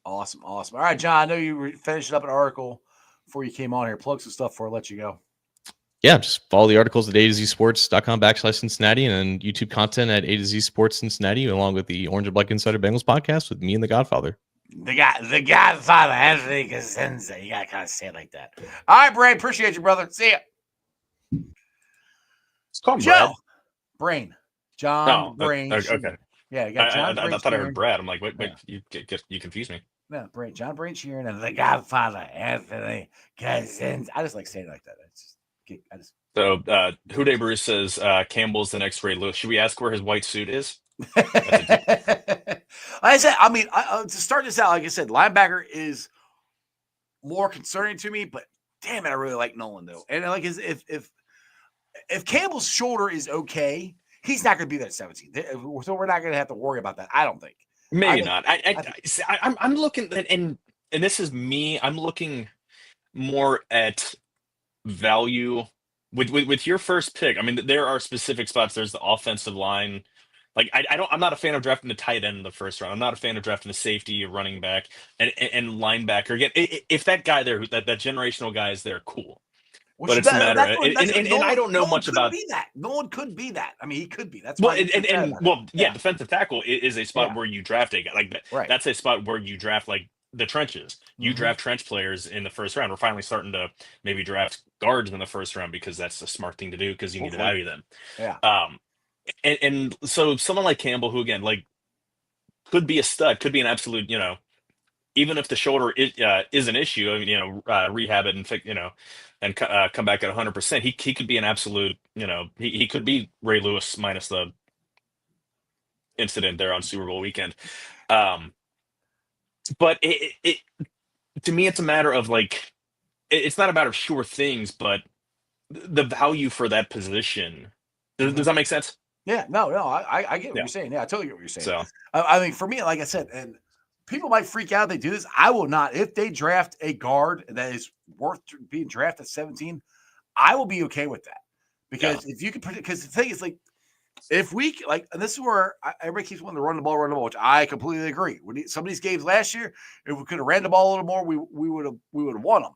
Awesome. All right, John, I know you were finishing up an article before you came on here. Plug some stuff before I let you go. Yeah, just follow the articles at a2zsports.com/Cincinnati and then YouTube content at A to Z Sports Cincinnati, along with the Orange and Black Insider Bengals podcast with me and the Godfather. The Godfather, Anthony Cosenza. You gotta kind of say it like that. All right, Brain. Appreciate you, brother. See ya. It's called Joe. Brain. John Brain. Okay. Yeah, you got John Brain. I thought I heard Brad. I'm like, wait, you confused me. No, Brain. John Brain Sheeran and the Godfather, Anthony Cosenza. I just like saying it like that. So, Hude Bruce says Campbell's the next Ray Lewis. Should we ask where his white suit is? I said, I mean, to start this out, like I said, linebacker is more concerning to me, but damn it, I really like Nolan though. And like, if Campbell's shoulder is okay, he's not going to be there at 17. So we're not going to have to worry about that. I don't think. Maybe not. I'm looking, and this is me. I'm looking more at value with your first pick. I mean, there are specific spots. There's the offensive line. Like I'm not a fan of drafting the tight end in the first round. I'm not a fan of drafting the safety, a running back, and linebacker. Again, if that guy there, that generational guy is there, cool. Well, but it's a matter, and I don't know much about that. No one could be that. I mean, he could be. That's well, defensive tackle is a spot where you draft a guy like that. Right. That's a spot where you draft like the trenches. You draft trench players in the first round. We're finally starting to maybe draft guards in the first round because that's a smart thing to do because you need to value them. Yeah. And so someone like Campbell, who again like could be a stud, could be an absolute, even if the shoulder is an issue, I mean, rehab it and fix, and come back at 100%. He could be an absolute, he could be Ray Lewis minus the incident there on Super Bowl weekend. But it to me, it's a matter of like, it's not a matter of sure things, but the value for that position. Does that make sense? Yeah, no, I get what you're saying. Yeah, I totally get what you're saying. So, I mean, for me, like I said, and people might freak out if they do this. I will not. If they draft a guard that is worth being drafted at 17, I will be okay with that. Because if you can, because the thing is, like, if we like, and this is where everybody keeps wanting to run the ball, which I completely agree. Some of these games last year, if we could have ran the ball a little more, we would have won them.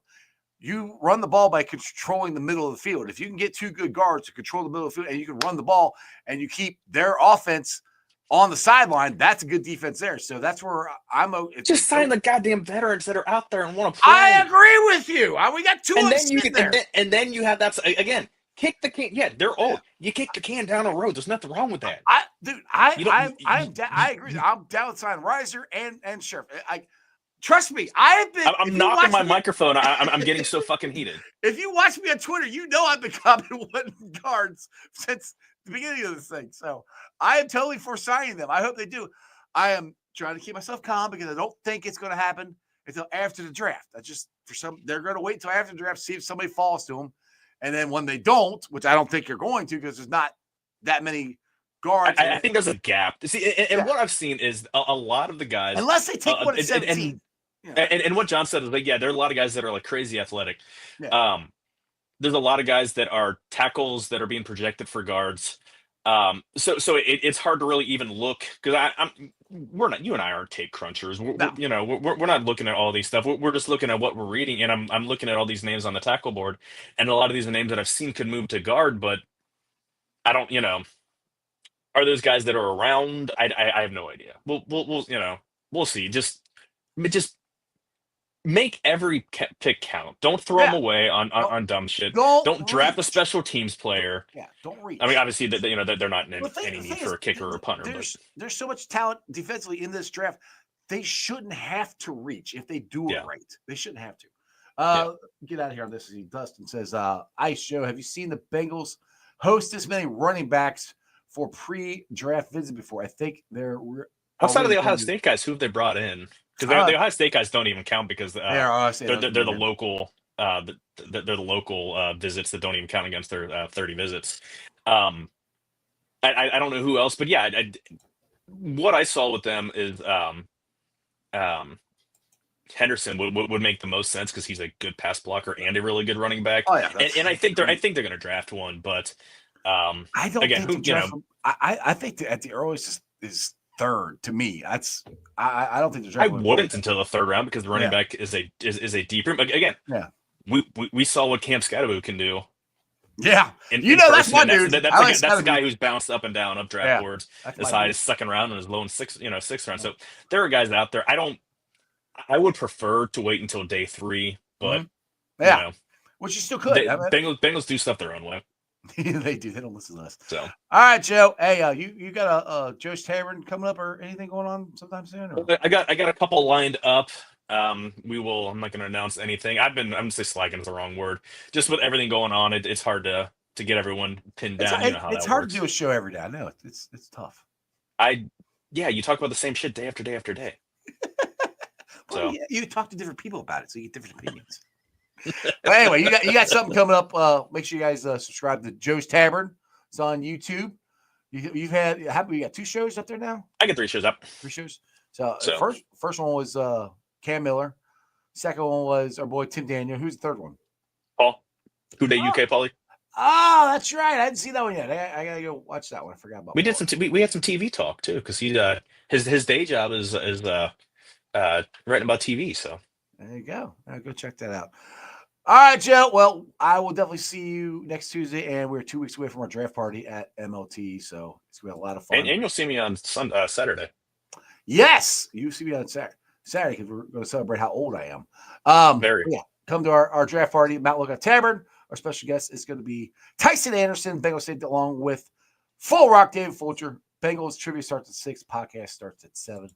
You run the ball by controlling the middle of the field. If you can get two good guards to control the middle of the field and you can run the ball and you keep their offense on the sideline, that's a good defense there. So that's where I'm. Just sign the goddamn veterans that are out there and want to play. I agree with you. We got two and of them there. And then you have that again. Kick the can. Yeah, they're old. You kick the can down the road. There's nothing wrong with that. I agree. I'm down with signing Reiser and Sheriff. Trust me, I'm knocking my microphone. I'm getting so fucking heated. If you watch me on Twitter, you know I've been commenting wanting guards since the beginning of this thing. So I am totally for signing them. I hope they do. I am trying to keep myself calm because I don't think it's going to happen until after the draft. They're going to wait until after the draft, see if somebody falls to them. And then when they don't, which I don't think you're going to because there's not that many guards. I think there's a gap. See, and what I've seen is a lot of the guys. Unless they take one at 17. And what John said is like, there are a lot of guys that are like crazy athletic. Yeah. There's a lot of guys that are tackles that are being projected for guards. It's hard to really even look because we're not, you and I aren't tape crunchers. No. We're not looking at all these stuff. We're just looking at what we're reading, and I'm looking at all these names on the tackle board, and a lot of these are names that I've seen could move to guard, but I don't, are those guys that are around? I have no idea. We'll see. Just make every pick count. Don't throw them away on dumb shit. Don't draft a special teams player. Yeah, don't reach. I mean, obviously, that they're not in any need for a kicker or a punter. There's so much talent defensively in this draft. They shouldn't have to reach if they do it right. They shouldn't have to. Get out of here on this. Dustin says, Ice Joe, have you seen the Bengals host this many running backs for pre-draft visit before? I think they're outside of the Ohio State guys. Who have they brought in? Because the Ohio State guys don't even count because they're the local they're the local visits that don't even count against their 30 visits. I don't know who else, but yeah, what I saw with them is Henderson would make the most sense because he's a good pass blocker and a really good running back. Oh, yeah, and I think they're going to draft one, but I don't think I think at the earliest is third to me. That's I don't think the draft. I wouldn't until the third round because the running back is a deeper. But again, we saw what Cam Scatterbo can do. Yeah, that's my dude. That's the guy who's bounced up and down up draft boards as high as second round and as low in sixth round. So there are guys out there. I would prefer to wait until day 3, but which you still could. Bengals do stuff their own way. They do. They don't listen to us. So, all right, Joe. Hey, you got a Joe's Tavern coming up or anything going on sometime soon? Or? I got a couple lined up. I'm not going to announce anything. I'm going to say slacking is the wrong word. Just with everything going on, it's hard to get everyone pinned down. It's hard to do a show every day. I know it's tough. You talk about the same shit day after day after day. Well, you talk to different people about it, so you get different opinions. But anyway, you got something coming up. Make sure you guys subscribe to Joe's Tavern. It's on YouTube. You've had you got 2 shows up there now? I got 3 shows up. 3 shows. So first one was Cam Miller. Second one was our boy Tim Daniel. Who's the third one? Paul. Who Day UK, Paulie? Oh, that's right. I didn't see that one yet. I gotta go watch that one. I forgot about. We did we had some TV talk too because he his day job is writing about TV. So there you go. Go check that out. All right, Joe. Well, I will definitely see you next Tuesday, and we're 2 weeks away from our draft party at MLT, so it's gonna be a lot of fun. And you'll see me on Saturday. Yes, you see me on Saturday because we're going to celebrate how old I am. Come to our draft party at Mount Lookout Tavern. Our special guest is going to be Tyson Anderson, Bengals State, along with Full Rock David Fulcher. Bengals trivia starts at 6. Podcast starts at 7.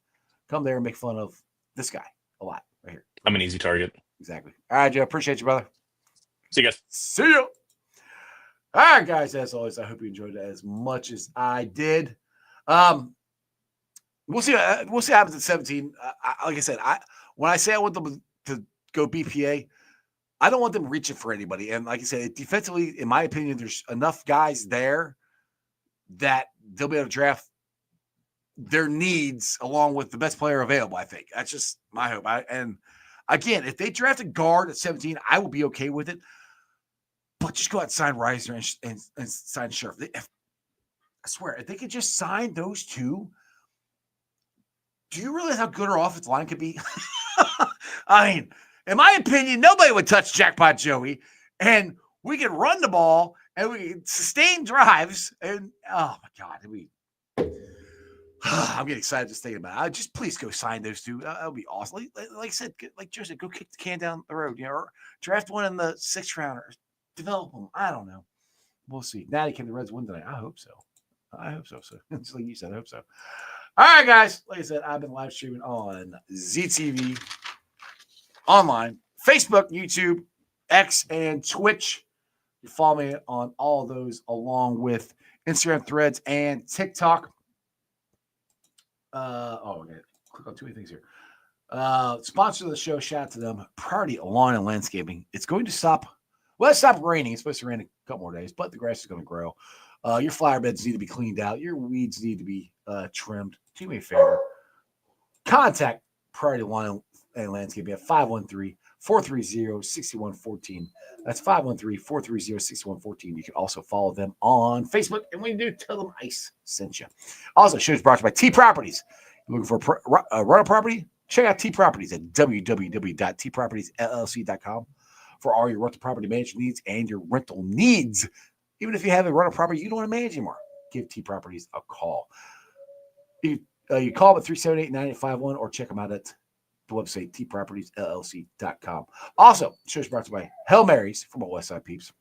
Come there and make fun of this guy a lot right here. I'm an easy target. Exactly. All right, Joe. Appreciate you, brother. See you guys. See you. All right, guys. As always, I hope you enjoyed it as much as I did. We'll see. We'll see what happens at 17. Like I said, when I say I want them to go BPA, I don't want them reaching for anybody. And like I said, defensively, in my opinion, there's enough guys there that they'll be able to draft their needs along with the best player available. I think that's just my hope. And again, if they draft a guard at 17, I will be okay with it. But just go out and sign Reisner and sign Scherf. I swear, if they could just sign those 2. Do you realize how good our offensive line could be? I mean, in my opinion, nobody would touch Jackpot Joey, and we could run the ball and we could sustain drives. And oh my God, I'm getting excited just thinking about it. Just please go sign those 2. That would be awesome. Like I said, like Joe said, go kick the can down the road, or draft one in the 6th round, or develop them. I don't know. We'll see. Natty, can the Reds win tonight? I hope so. So just like you said, I hope so. All right, guys. Like I said, I've been live streaming on ZTV, online, Facebook, YouTube, X, and Twitch. You follow me on all of those, along with Instagram, Threads, and TikTok. Okay. Click on 2 things here. Sponsor of the show, shout out to them. Priority Lawn and Landscaping. It's going to stop. Well, it stopped raining. It's supposed to rain a couple more days, but the grass is going to grow. Your flower beds need to be cleaned out. Your weeds need to be trimmed. Do me a favor. Contact Priority Lawn and Landscaping at 513-430-6114. That's 513-430-6114. You can also follow them on Facebook. And when you do, tell them Ice sent you. Also, show is brought to you by T Properties. You're looking for a rental property? Check out T Properties at www.tpropertiesllc.com for all your rental property management needs and your rental needs. Even if you have a rental property you don't want to manage anymore, give T Properties a call. You call them at 378-9851 or check them out at the website, tpropertiesllc.com. Also, the show is brought to you by Hail Marys from all West Side peeps.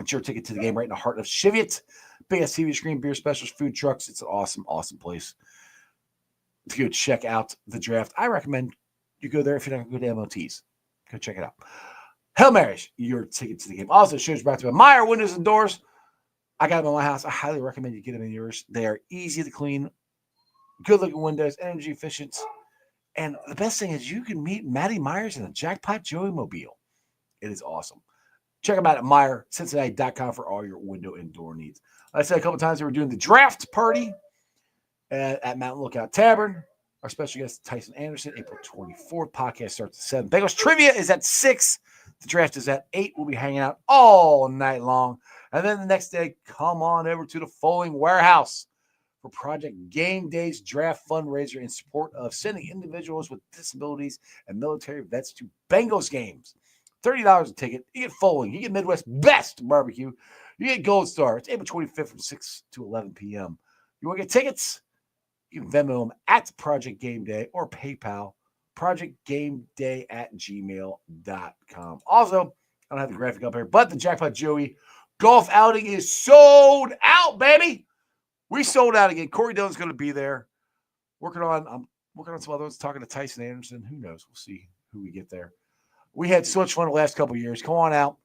It's your ticket to the game right in the heart of Cheviot. Big ass TV screen, beer specials, food trucks. It's an awesome, awesome place to go check out the draft. I recommend you go there if you're not going to go to MOTs. Go check it out. Hail Marys, your ticket to the game. Also, the show is brought to you by Meyer Windows and Doors. I got them in my house. I highly recommend you get them in yours. They are easy to clean, good-looking windows, energy efficient. And the best thing is you can meet Matty Myers in a Jackpot Joey Mobile. It is awesome. Check them out at MeyerCincinnati.com for all your window and door needs. Like I said a couple times, we were doing the draft party at Mountain Lookout Tavern. Our special guest, Tyson Anderson, April 24th. Podcast starts at 7. Bengals Trivia is at 6. The draft is at 8. We'll be hanging out all night long. And then the next day, come on over to the Folding Warehouse for Project Game Day's draft fundraiser in support of sending individuals with disabilities and military vets to Bengals games. $30 a ticket. You get Folding. You get Midwest Best Barbecue. You get Gold Star. It's April 25th from 6 to 11 p.m. You want to get tickets? You can Venmo them at Project Game Day or PayPal, projectgameday@gmail.com. Also, I don't have the graphic up here, but the Jackpot Joey golf outing is sold out, baby. We sold out again. Corey Dillon's going to be there. I'm working on some other ones, talking to Tyson Anderson. Who knows? We'll see who we get there. We had so much fun the last couple of years. Come on out.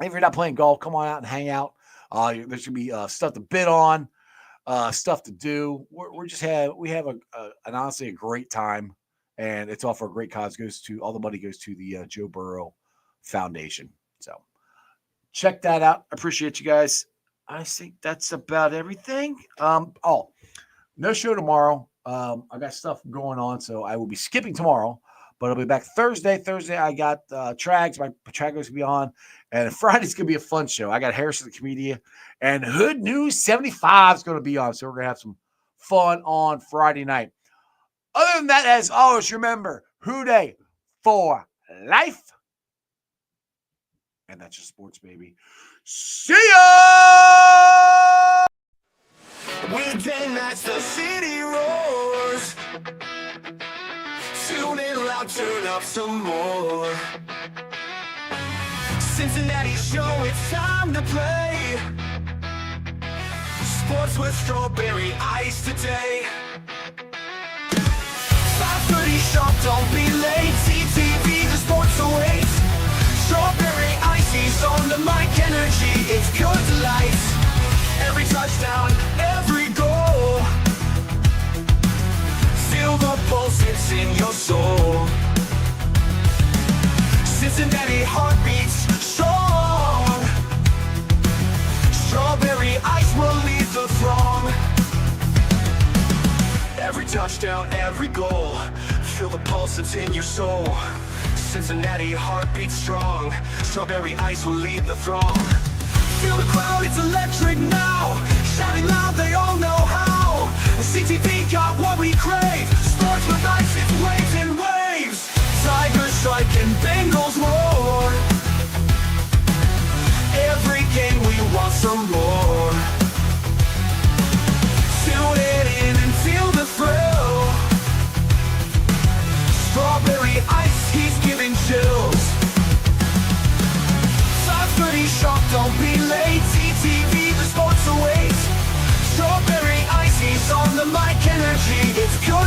If you're not playing golf, come on out and hang out. There's going to be stuff to bid on, stuff to do. We have honestly a great time, and it's all for a great cause. All the money goes to the Joe Burrow Foundation. So check that out. I appreciate you guys. I think that's about everything. No show tomorrow. I got stuff going on, so I will be skipping tomorrow, but I'll be back Thursday. Thursday, I got Trags. My Tragos will be on, and Friday's going to be a fun show. I got Harrison the Comedian, and Hood News 75 is going to be on, so we're going to have some fun on Friday night. Other than that, as always, remember, Houday for life. And that's just sports, baby. See ya! Weekday nights, the city roars. Tune in loud, turn up some more. Cincinnati show, it's time to play. Sports with strawberry ice today. 5:30 sharp, don't be late. CTV, the sports awaits. Strawberry ices on the mic, energy, it's pure delight. Every touchdown, every goal. Feel the pulse, it's in your soul. Cincinnati heartbeats strong. Strawberry ice will lead the throng. Every touchdown, every goal. Feel the pulse, it's in your soul. Cincinnati heartbeat strong. Strawberry ice will lead the throng. Feel the crowd, it's electric now. Shouting loud, they all know how. CTV got what we crave. Sports with ice, it's waves and waves. Tigers strike and Bengals roar. Every game we want some more. Tune it in and feel the thrill. Strawberry ice, he's giving chills. 5:30 sharp, don't be late. CTV, the sports awaits. Strawberry ice, he's on the mic, energy, it's pure